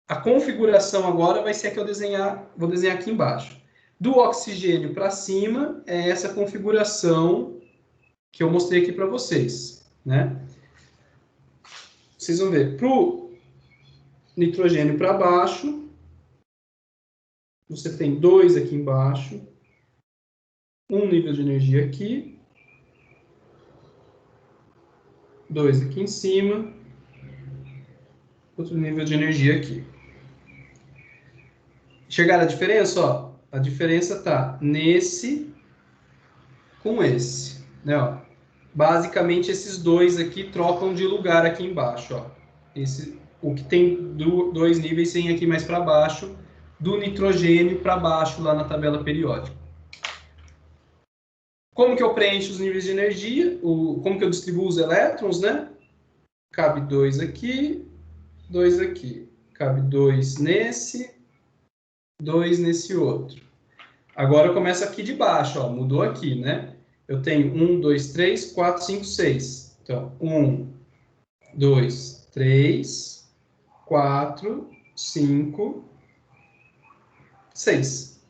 a configuração agora vai ser a que eu vou desenhar aqui embaixo. Do oxigênio para cima, é essa configuração que eu mostrei aqui para vocês, né? Vocês vão ver, para o nitrogênio para baixo, você tem 2 aqui embaixo, um nível de energia aqui, 2 aqui em cima, outro nível de energia aqui. Chegaram a diferença? Ó, a diferença está nesse com esse, né? Ó. Basicamente, esses dois aqui trocam de lugar aqui embaixo. Ó. O que tem 2 níveis tem aqui mais para baixo, do nitrogênio para baixo lá na tabela periódica. Como que eu preencho os níveis de energia? Como que eu distribuo os elétrons, né? Cabe 2 aqui, 2 aqui. Cabe 2 nesse, 2 nesse outro. Agora começa aqui de baixo, ó, mudou aqui, né? Eu tenho 1, 2, 3, 4, 5, 6. Então, 1, 2, 3, 4, 5, 6.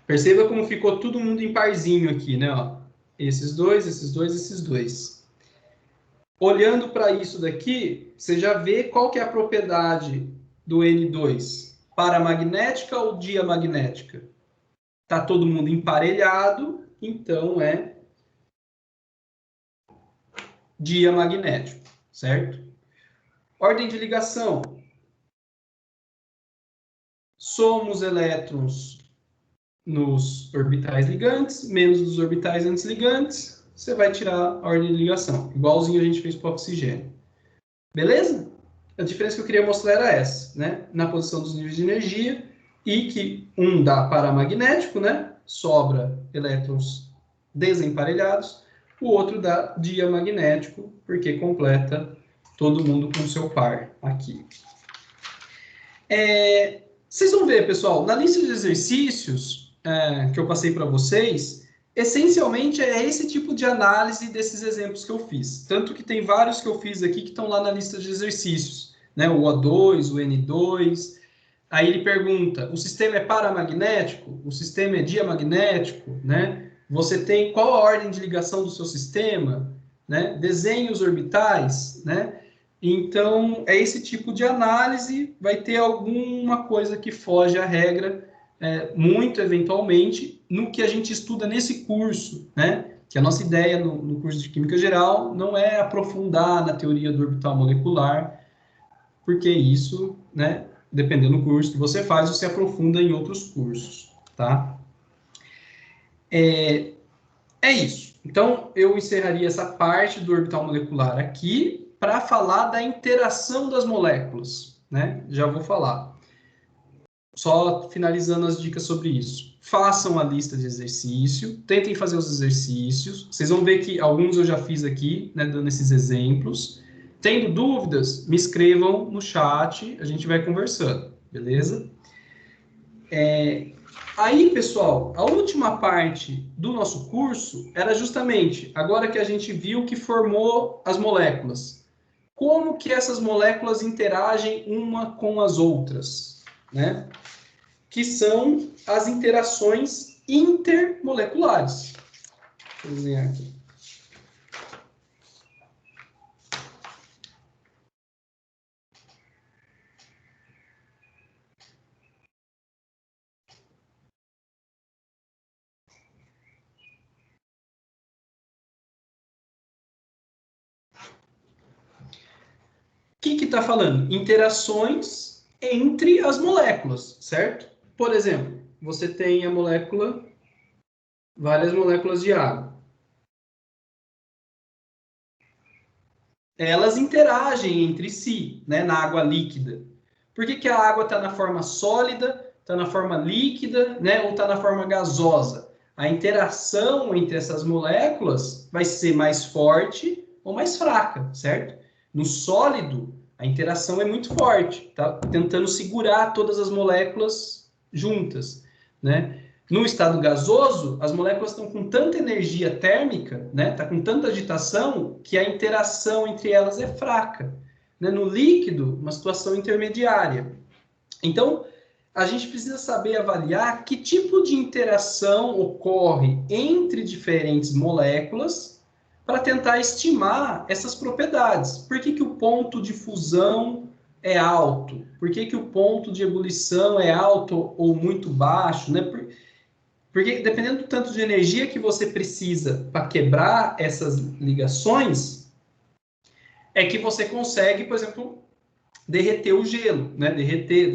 Perceba como ficou todo mundo em parzinho aqui, né? Ó, esses dois, esses dois, esses dois. Olhando para isso daqui, você já vê qual que é a propriedade do N2. Paramagnética ou diamagnética? Está todo mundo emparelhado, então é diamagnético, certo? Ordem de ligação. Somos elétrons nos orbitais ligantes, menos dos orbitais antisligantes, você vai tirar a ordem de ligação, igualzinho a gente fez para o oxigênio. Beleza? A diferença que eu queria mostrar era essa, né? Na posição dos níveis de energia, e que um dá paramagnético, né? Sobra elétrons desemparelhados, o outro dá diamagnético, porque completa todo mundo com seu par aqui. Vocês vão ver, pessoal, na lista de exercícios que eu passei para vocês, essencialmente é esse tipo de análise desses exemplos que eu fiz. Tanto que tem vários que eu fiz aqui que estão lá na lista de exercícios, né? O O2, o N2. Aí ele pergunta, o sistema é paramagnético? O sistema é diamagnético? Né? Você tem qual a ordem de ligação do seu sistema? Né? Desenhe os orbitais, né? Então, é esse tipo de análise, vai ter alguma coisa que foge à regra, muito eventualmente, no que a gente estuda nesse curso, né? Que a nossa ideia no curso de Química Geral não é aprofundar na teoria do orbital molecular, porque isso, né, dependendo do curso que você faz, você aprofunda em outros cursos, tá? É isso. Então, eu encerraria essa parte do orbital molecular aqui para falar da interação das moléculas, né? Já vou falar. Só finalizando as dicas sobre isso. Façam a lista de exercício, tentem fazer os exercícios. Vocês vão ver que alguns eu já fiz aqui, né, dando esses exemplos. Tendo dúvidas, me escrevam no chat, a gente vai conversando, beleza? Aí, pessoal, a última parte do nosso curso era justamente, agora que a gente viu que formou as moléculas, como que essas moléculas interagem uma com as outras, né? Que são as interações intermoleculares. Deixa eu desenhar aqui. O que está falando? Interações entre as moléculas, certo? Por exemplo, você tem a molécula, várias moléculas de água. Elas interagem entre si, né, na água líquida. Por que a água está na forma sólida, está na forma líquida, né, ou está na forma gasosa? A interação entre essas moléculas vai ser mais forte ou mais fraca, certo? No sólido, a interação é muito forte, tá tentando segurar todas as moléculas juntas, né? No estado gasoso, as moléculas estão com tanta energia térmica, né? Tá com tanta agitação que a interação entre elas é fraca, né? No líquido, uma situação intermediária. Então, a gente precisa saber avaliar que tipo de interação ocorre entre diferentes moléculas para tentar estimar essas propriedades. Por que o ponto de fusão é alto? Por que o ponto de ebulição é alto ou muito baixo, né? Porque dependendo do tanto de energia que você precisa para quebrar essas ligações, é que você consegue, por exemplo, derreter o gelo, né? Derreter,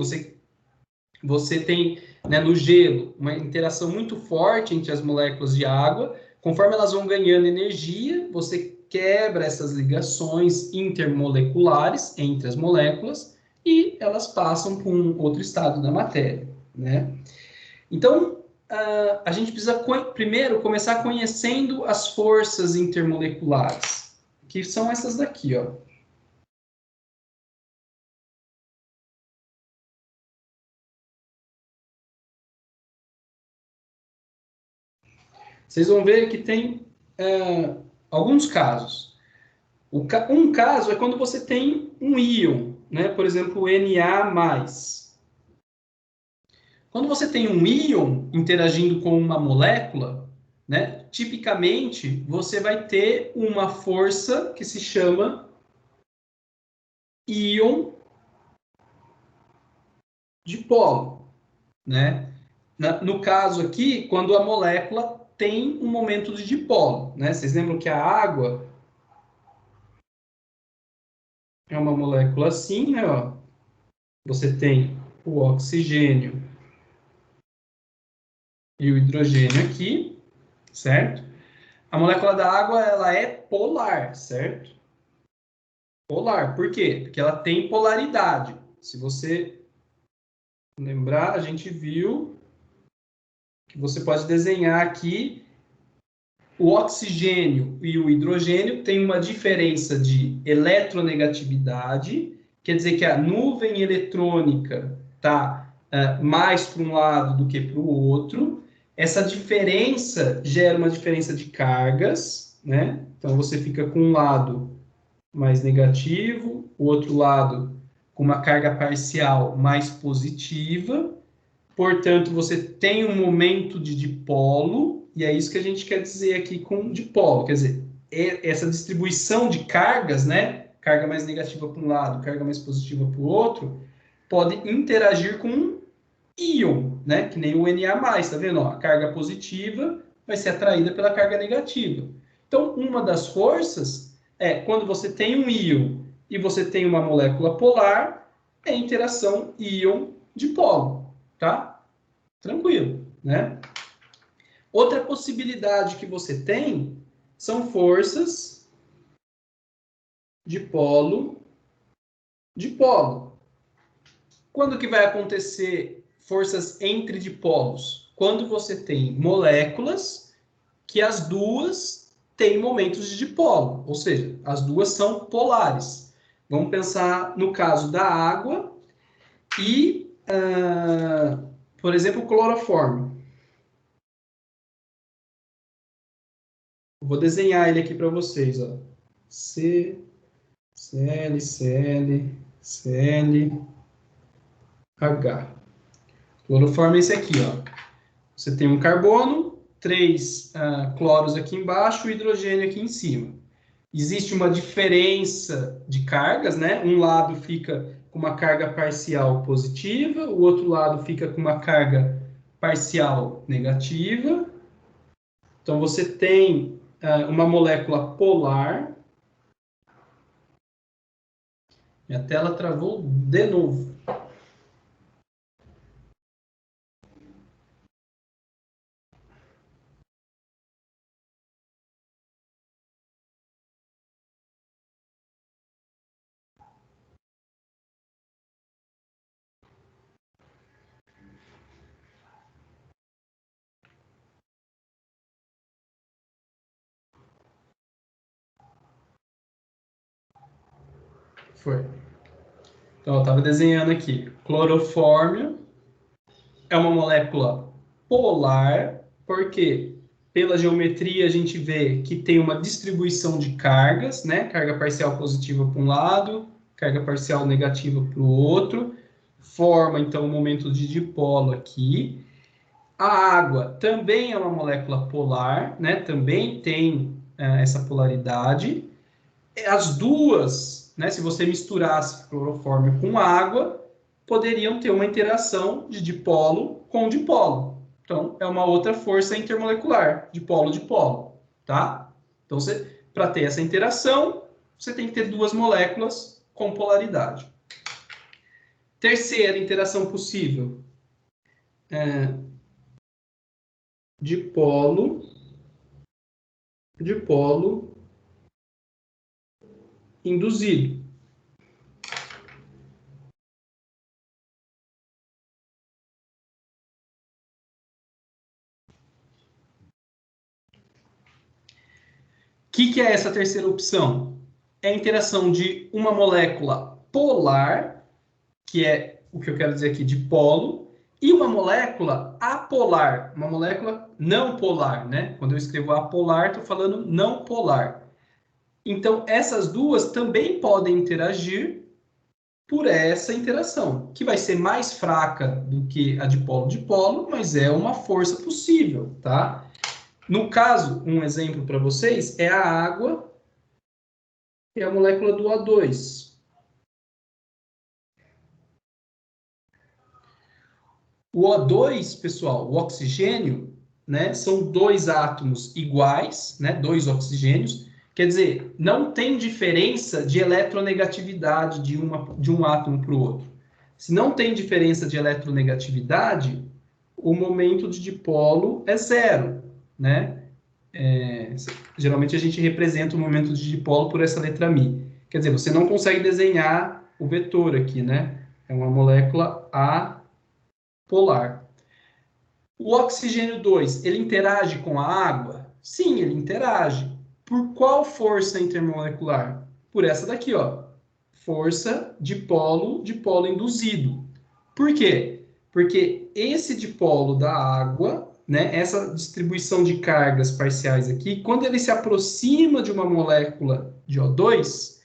você tem, né, no gelo uma interação muito forte entre as moléculas de água. Conforme elas vão ganhando energia, você quebra essas ligações intermoleculares entre as moléculas e elas passam para um outro estado da matéria, né? Então, a gente precisa primeiro começar conhecendo as forças intermoleculares, que são essas daqui, ó. Vocês vão ver que tem alguns casos. Um caso é quando você tem um íon, né? Por exemplo, Na+. Quando você tem um íon interagindo com uma molécula, né? Tipicamente, você vai ter uma força que se chama íon dipolo, né? No caso aqui, quando a molécula tem um momento de dipolo, né? Vocês lembram que a água é uma molécula assim, né? Ó. Você tem o oxigênio e o hidrogênio aqui, certo? A molécula da água, ela é polar, certo? Polar. Por quê? Porque ela tem polaridade. Se você lembrar, a gente viu que você pode desenhar aqui o oxigênio e o hidrogênio têm uma diferença de eletronegatividade, quer dizer que a nuvem eletrônica está mais para um lado do que para o outro. Essa diferença gera uma diferença de cargas, né? Então você fica com um lado mais negativo, o outro lado com uma carga parcial mais positiva, portanto, você tem um momento de dipolo, e é isso que a gente quer dizer aqui com dipolo, quer dizer, essa distribuição de cargas, né, carga mais negativa para um lado, carga mais positiva para o outro, pode interagir com um íon, né, que nem o Na+, tá vendo? Ó, a carga positiva vai ser atraída pela carga negativa. Então, uma das forças é quando você tem um íon e você tem uma molécula polar, é a interação íon-dipolo, tá? Tranquilo, né? Outra possibilidade que você tem são forças dipolo-dipolo. Quando que vai acontecer forças entre dipolos? Quando você tem moléculas que as duas têm momentos de dipolo, ou seja, as duas são polares. Vamos pensar no caso da água e, por exemplo, o clorofórmio. Vou desenhar ele aqui para vocês, ó. C, Cl, Cl, Cl, H. Clorofórmio é esse aqui, ó. Você tem um carbono, 3 cloros aqui embaixo, hidrogênio aqui em cima. Existe uma diferença de cargas, né? Um lado fica com uma carga parcial positiva, o outro lado fica com uma carga parcial negativa. Então, você tem uma molécula polar. Minha tela travou de novo. Foi. Então, eu estava desenhando aqui. Clorofórmio é uma molécula polar, porque pela geometria a gente vê que tem uma distribuição de cargas, né? Carga parcial positiva para um lado, carga parcial negativa para o outro. Forma, então, um momento de dipolo aqui. A água também é uma molécula polar, né? Também tem essa polaridade. As duas, né, se você misturasse clorofórmio com água, poderiam ter uma interação de dipolo com dipolo. Então, é uma outra força intermolecular, dipolo-dipolo, tá? Então, para ter essa interação, você tem que ter duas moléculas com polaridade. Terceira interação possível, dipolo induzido. O que é essa terceira opção? É a interação de uma molécula polar, que é o que eu quero dizer aqui, dipolo, e uma molécula apolar, uma molécula não polar, né? Quando eu escrevo apolar, estou falando não polar. Então, essas duas também podem interagir por essa interação, que vai ser mais fraca do que a dipolo-dipolo, mas é uma força possível, tá? No caso, um exemplo para vocês é a água e a molécula do O2. O O2, pessoal, o oxigênio, né, são dois átomos iguais, né, dois oxigênios, quer dizer, não tem diferença de eletronegatividade de um átomo para o outro. Se não tem diferença de eletronegatividade, o momento de dipolo é zero, né? Geralmente a gente representa o momento de dipolo por essa letra Mi. Quer dizer, você não consegue desenhar o vetor aqui, né? É uma molécula apolar. O oxigênio 2, ele interage com a água? Sim, ele interage. Por qual força intermolecular? Por essa daqui, ó. Força dipolo induzido. Por quê? Porque esse dipolo da água, né, essa distribuição de cargas parciais aqui, quando ele se aproxima de uma molécula de O2,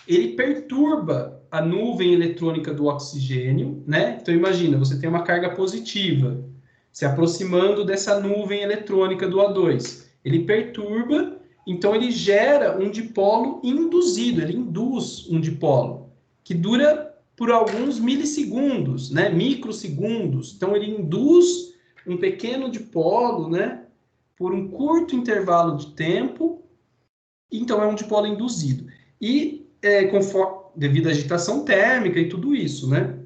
ele perturba a nuvem eletrônica do oxigênio, né? Então, imagina, você tem uma carga positiva se aproximando dessa nuvem eletrônica do O2. Ele perturba, então ele gera um dipolo induzido, ele induz um dipolo, que dura por alguns milissegundos, né? Microsegundos. Então, ele induz um pequeno dipolo, né? Por um curto intervalo de tempo, então é um dipolo induzido. E devido à agitação térmica e tudo isso, né?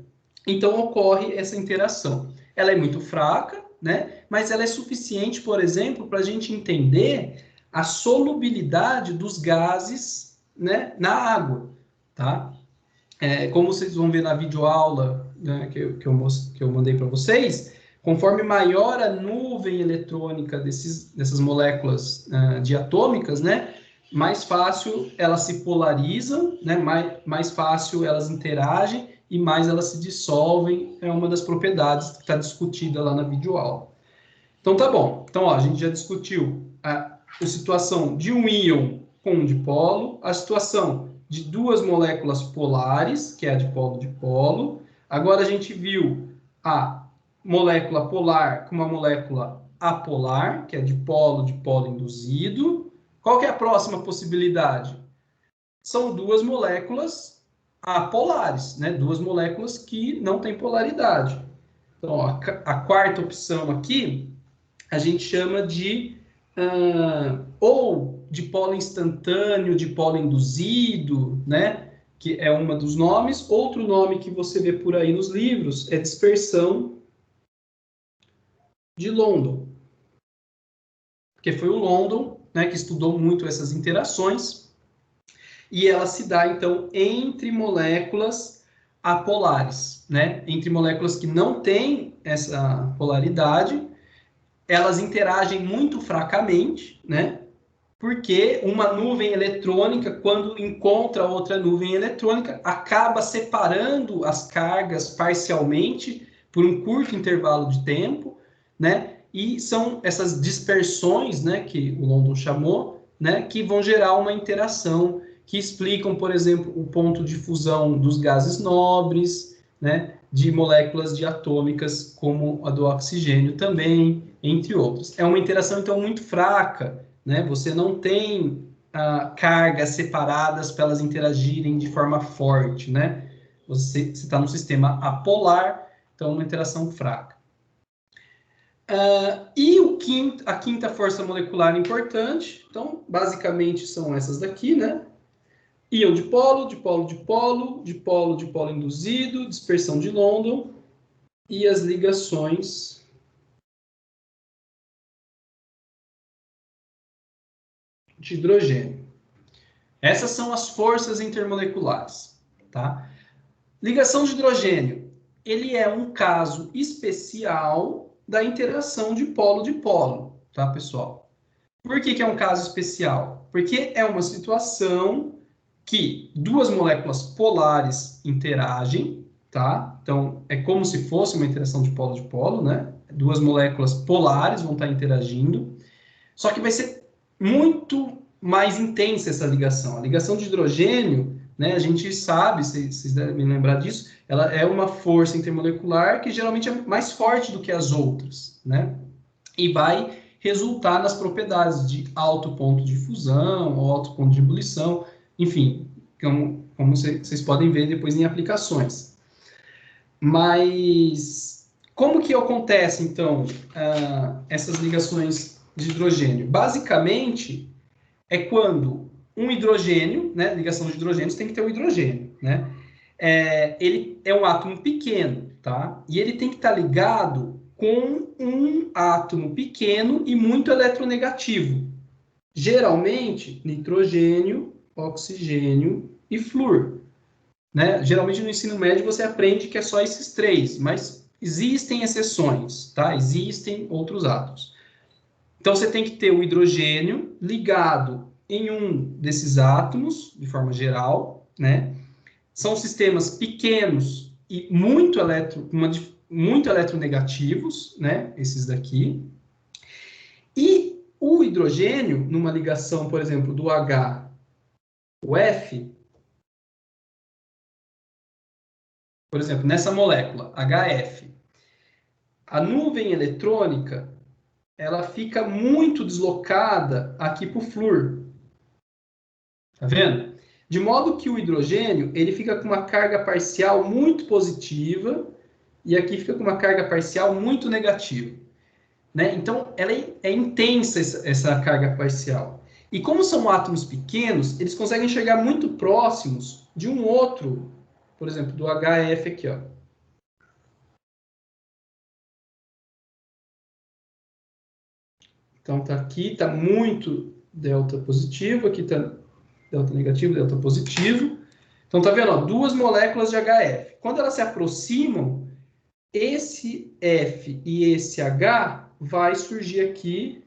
Então ocorre essa interação. Ela é muito fraca, né? Mas ela é suficiente, por exemplo, para a gente entender a solubilidade dos gases, né, na água, tá? Como vocês vão ver na videoaula, né, que eu mandei para vocês, conforme maior a nuvem eletrônica dessas moléculas diatômicas, né, mais fácil elas se polarizam, né, mais fácil elas interagem e mais elas se dissolvem. É uma das propriedades que está discutida lá na videoaula. Então, tá bom. Então, ó, a gente já discutiu a situação de um íon com um dipolo, a situação de duas moléculas polares, que é a dipolo-dipolo. Agora a gente viu a molécula polar com uma molécula apolar, que é dipolo-dipolo induzido. Qual que é a próxima possibilidade? São duas moléculas apolares, né? Duas moléculas que não têm polaridade. Então, ó, a quarta opção aqui a gente chama de ou dipolo instantâneo, dipolo induzido, né? Que é um dos nomes. Outro nome que você vê por aí nos livros é dispersão de London. Porque foi o London, né, que estudou muito essas interações. E ela se dá, então, entre moléculas apolares, né? Entre moléculas que não têm essa polaridade, elas interagem muito fracamente, né? Porque uma nuvem eletrônica, quando encontra outra nuvem eletrônica, acaba separando as cargas parcialmente por um curto intervalo de tempo, né? E são essas dispersões, né, que o London chamou, né, que vão gerar uma interação, que explicam, por exemplo, o ponto de fusão dos gases nobres, né, de moléculas diatômicas como a do oxigênio também, entre outros. É uma interação, então, muito fraca, né? Você não tem cargas separadas para elas interagirem de forma forte, né? Você está no sistema apolar, então uma interação fraca. E a quinta força molecular importante, então, basicamente são essas daqui, né? Íon dipolo, dipolo, dipolo, dipolo, dipolo induzido, dispersão de London e as ligações de hidrogênio. Essas são as forças intermoleculares, tá? Ligação de hidrogênio, ele é um caso especial da interação de polo-dipolo, tá, pessoal? Por que é um caso especial? Porque é uma situação que duas moléculas polares interagem, tá? Então, é como se fosse uma interação de polo-dipolo, né? Duas moléculas polares vão estar interagindo, só que vai ser muito mais intensa essa ligação. A ligação de hidrogênio, né, a gente sabe, vocês devem lembrar disso, ela é uma força intermolecular que geralmente é mais forte do que as outras, né? E vai resultar nas propriedades de alto ponto de fusão, ou alto ponto de ebulição, enfim, como vocês podem ver depois em aplicações. Mas como que acontece, então, essas ligações de hidrogênio? Basicamente, é quando um hidrogênio, né, ligação de hidrogênios tem que ter um hidrogênio, né? Ele é um átomo pequeno, tá? E ele tem que estar ligado com um átomo pequeno e muito eletronegativo. Geralmente, nitrogênio, oxigênio e flúor, né? Geralmente no ensino médio você aprende que é só esses três, mas existem exceções, tá? Existem outros átomos. Então você tem que ter o hidrogênio ligado em um desses átomos, de forma geral, né? São sistemas pequenos e muito eletronegativos, né? Esses daqui. E o hidrogênio, numa ligação, por exemplo, do H, o F, por exemplo, nessa molécula, HF, a nuvem eletrônica, ela fica muito deslocada aqui para o flúor. Tá vendo? De modo que o hidrogênio, ele fica com uma carga parcial muito positiva e aqui fica com uma carga parcial muito negativa. Né? Então, ela é intensa essa carga parcial. E como são átomos pequenos, eles conseguem chegar muito próximos de um outro, por exemplo, do HF aqui, ó. Então, tá aqui, tá muito delta positivo, aqui tá delta negativo, delta positivo. Então, tá vendo? Ó, duas moléculas de HF. Quando elas se aproximam, esse F e esse H vai surgir aqui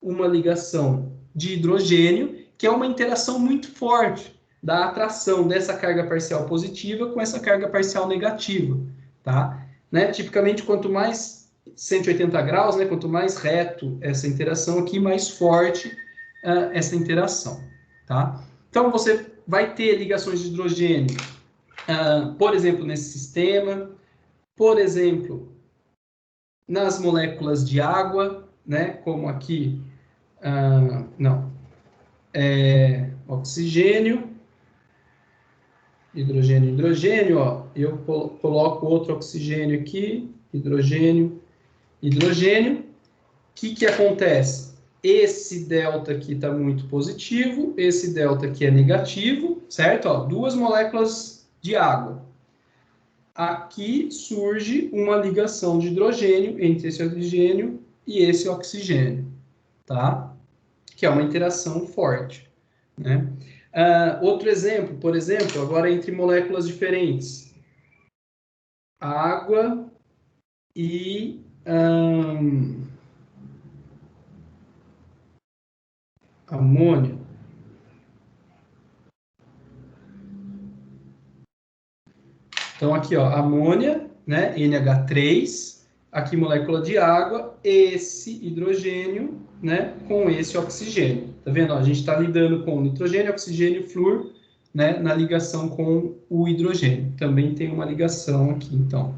uma ligação de hidrogênio, que é uma interação muito forte da atração dessa carga parcial positiva com essa carga parcial negativa, tá? Né? Tipicamente, quanto mais 180 graus, né? Quanto mais reto essa interação aqui, mais forte essa interação, tá? Então, você vai ter ligações de hidrogênio, por exemplo, nesse sistema, por exemplo, nas moléculas de água, né? Como aqui, oxigênio, hidrogênio, hidrogênio, ó, eu coloco outro oxigênio aqui, hidrogênio, hidrogênio. O que acontece? Esse delta aqui está muito positivo, esse delta aqui é negativo, certo? Ó, duas moléculas de água. Aqui surge uma ligação de hidrogênio entre esse hidrogênio e esse oxigênio, tá? Que é uma interação forte, né? Outro exemplo, por exemplo, agora entre moléculas diferentes. Água e amônia. Então, aqui, ó, amônia, né, NH3, aqui molécula de água, esse hidrogênio, né, com esse oxigênio. Tá vendo? Ó, a gente está lidando com nitrogênio, oxigênio e flúor, né, na ligação com o hidrogênio. Também tem uma ligação aqui, então.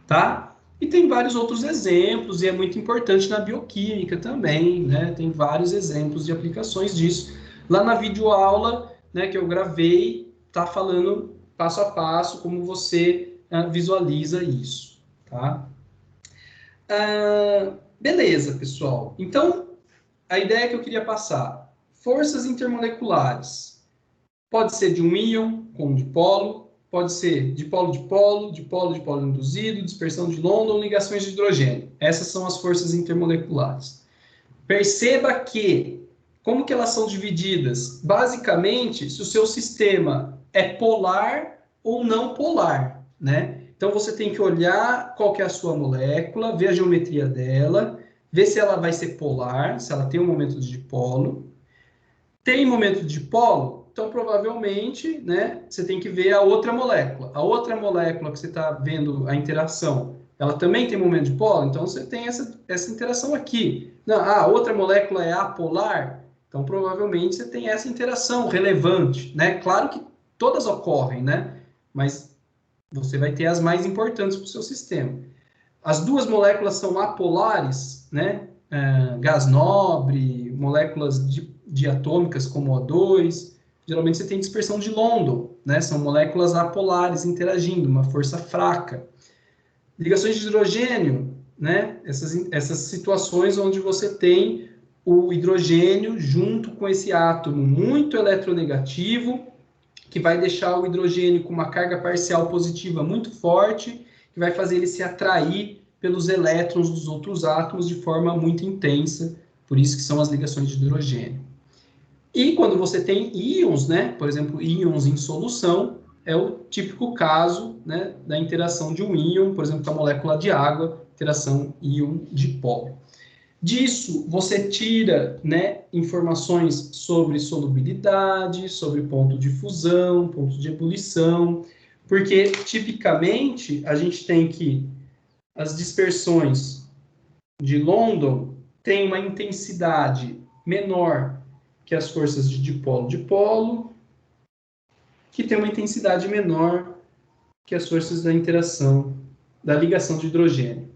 Tá? E tem vários outros exemplos, e é muito importante na bioquímica também, né? Tem vários exemplos de aplicações disso. Lá na videoaula, né, que eu gravei, tá falando passo a passo como você visualiza isso, tá? Beleza, pessoal. Então, a ideia que eu queria passar, forças intermoleculares. Pode ser de um íon com um dipolo, pode ser dipolo-dipolo, dipolo-dipolo induzido, dispersão de London, ligações de hidrogênio. Essas são as forças intermoleculares. Perceba que, como que elas são divididas? Basicamente, se o seu sistema é polar ou não polar, né? Então, você tem que olhar qual que é a sua molécula, ver a geometria dela, ver se ela vai ser polar, se ela tem um momento de dipolo. Tem momento de dipolo? Então, provavelmente, né, você tem que ver a outra molécula. A outra molécula que você está vendo a interação, ela também tem momento de dipolo? Então, você tem essa interação aqui. Não, a outra molécula é apolar? Então, provavelmente, você tem essa interação relevante, né? Claro que todas ocorrem, né? Mas você vai ter as mais importantes para o seu sistema. As duas moléculas são apolares, né? Gás nobre, moléculas diatômicas como O2, geralmente você tem dispersão de London, né? São moléculas apolares interagindo, uma força fraca. Ligações de hidrogênio, né? Essas situações onde você tem o hidrogênio junto com esse átomo muito eletronegativo, que vai deixar o hidrogênio com uma carga parcial positiva muito forte, que vai fazer ele se atrair pelos elétrons dos outros átomos de forma muito intensa, por isso que são as ligações de hidrogênio. E quando você tem íons, né, por exemplo, íons em solução, é o típico caso, né, da interação de um íon, por exemplo, com a molécula de água, interação íon-dipolo. Disso, você tira, né, informações sobre solubilidade, sobre ponto de fusão, ponto de ebulição, porque, tipicamente, a gente tem que as dispersões de London têm uma intensidade menor que as forças de dipolo-dipolo, que tem uma intensidade menor que as forças da interação, da ligação de hidrogênio,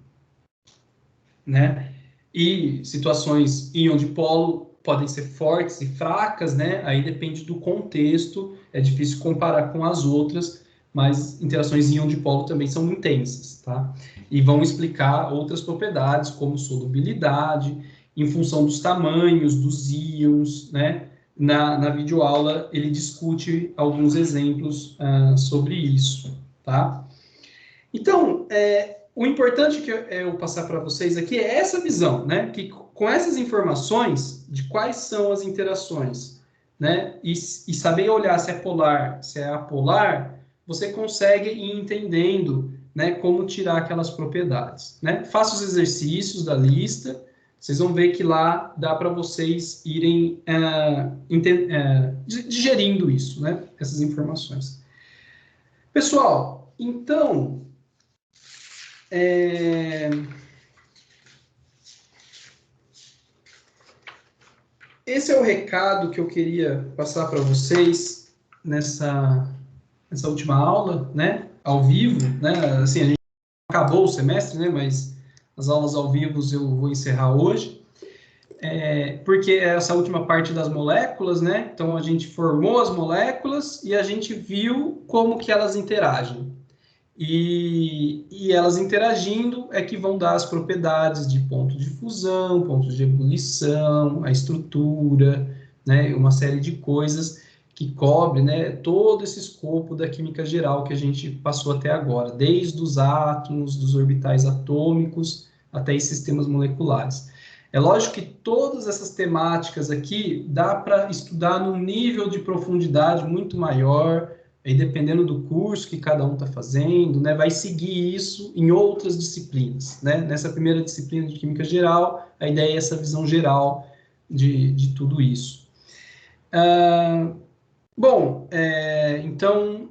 né? E situações íon-dipolo podem ser fortes e fracas, né? Aí depende do contexto, é difícil comparar com as outras, mas interações íon-dipolo também são intensas, tá? E vão explicar outras propriedades, como solubilidade, em função dos tamanhos dos íons, né? Na videoaula, ele discute alguns exemplos sobre isso, tá? Então, o importante que eu passar para vocês aqui é essa visão, né? Que com essas informações de quais são as interações, né? E saber olhar se é polar, se é apolar, você consegue ir entendendo, né? Como tirar aquelas propriedades, né? Faça os exercícios da lista, vocês vão ver que lá dá para vocês irem digerindo isso, né? Essas informações. Pessoal, então... Esse é o recado que eu queria passar para vocês nessa última aula, né? Ao vivo, né? Assim, a gente acabou o semestre, né? Mas as aulas ao vivo eu vou encerrar hoje. Porque essa última parte das moléculas, né? Então, a gente formou as moléculas e a gente viu como que elas interagem. E elas interagindo é que vão dar as propriedades de ponto de fusão, pontos de ebulição, a estrutura, né, uma série de coisas que cobre, né, todo esse escopo da química geral que a gente passou até agora, desde os átomos, dos orbitais atômicos, até os sistemas moleculares. É lógico que todas essas temáticas aqui dá para estudar num nível de profundidade muito maior, aí dependendo do curso que cada um está fazendo, né, vai seguir isso em outras disciplinas, né? Nessa primeira disciplina de Química Geral, a ideia é essa visão geral de tudo isso. Bom, então,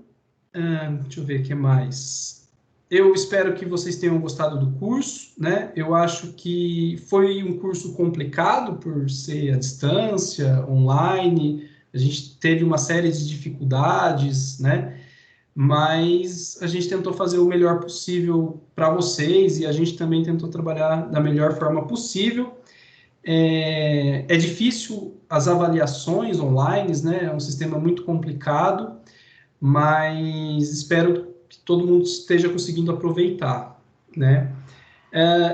deixa eu ver o que mais. Eu espero que vocês tenham gostado do curso, né? Eu acho que foi um curso complicado por ser à distância, online. A gente teve uma série de dificuldades, né? Mas a gente tentou fazer o melhor possível para vocês e a gente também tentou trabalhar da melhor forma possível. É difícil as avaliações online, né? É um sistema muito complicado, mas espero que todo mundo esteja conseguindo aproveitar, né?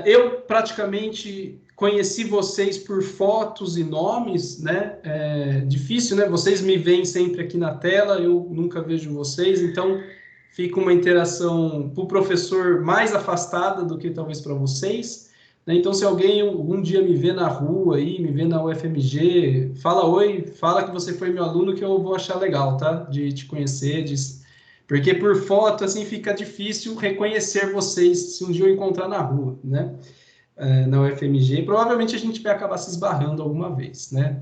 Eu praticamente conheci vocês por fotos e nomes, né? É difícil, né? Vocês me veem sempre aqui na tela, eu nunca vejo vocês, então fica uma interação para o professor mais afastada do que talvez para vocês, né? Então, se alguém algum dia me vê na rua aí, me vê na UFMG, fala oi, fala que você foi meu aluno que eu vou achar legal, tá? De te conhecer, porque por foto, assim, fica difícil reconhecer vocês se um dia eu encontrar na rua, né? Na UFMG. Provavelmente a gente vai acabar se esbarrando alguma vez, né?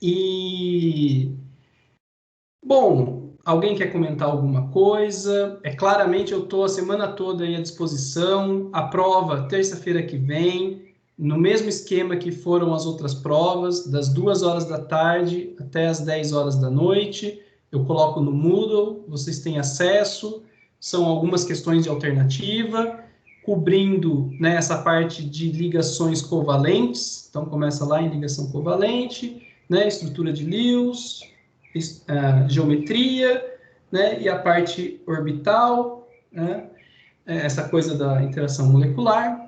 E... Bom, alguém quer comentar alguma coisa? Claramente eu estou a semana toda aí à disposição. A prova, terça-feira que vem, no mesmo esquema que foram as outras provas, das 2 horas da tarde até as 10 horas da noite. Eu coloco no Moodle, vocês têm acesso, são algumas questões de alternativa, cobrindo, né, essa parte de ligações covalentes, então começa lá em ligação covalente, né, estrutura de Lewis, geometria, né, e a parte orbital, né, essa coisa da interação molecular,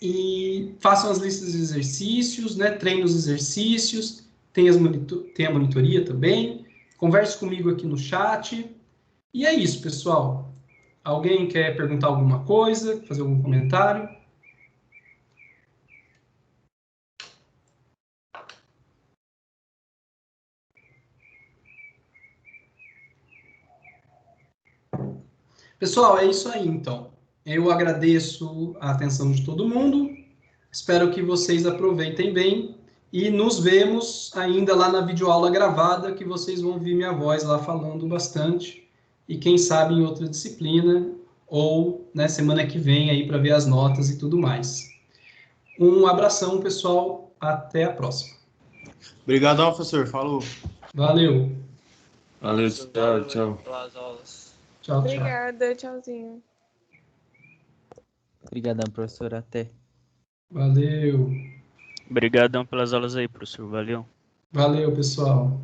e façam as listas de exercícios, né, treinem os exercícios, tem a monitoria também, converse comigo aqui no chat, e é isso, pessoal. Alguém quer perguntar alguma coisa, fazer algum comentário? Pessoal, é isso aí, então. Eu agradeço a atenção de todo mundo, espero que vocês aproveitem bem e nos vemos ainda lá na videoaula gravada, que vocês vão ouvir minha voz lá falando bastante, e quem sabe em outra disciplina, ou né, semana que vem aí para ver as notas e tudo mais. Um abração, pessoal, até a próxima. Obrigadão, professor. Falou. Valeu. Valeu, tchau, tchau. Pelas aulas. Tchau, tchau. Obrigada, tchauzinho. Obrigadão, professor. Até. Valeu. Obrigadão pelas aulas aí, professor. Valeu. Valeu, pessoal.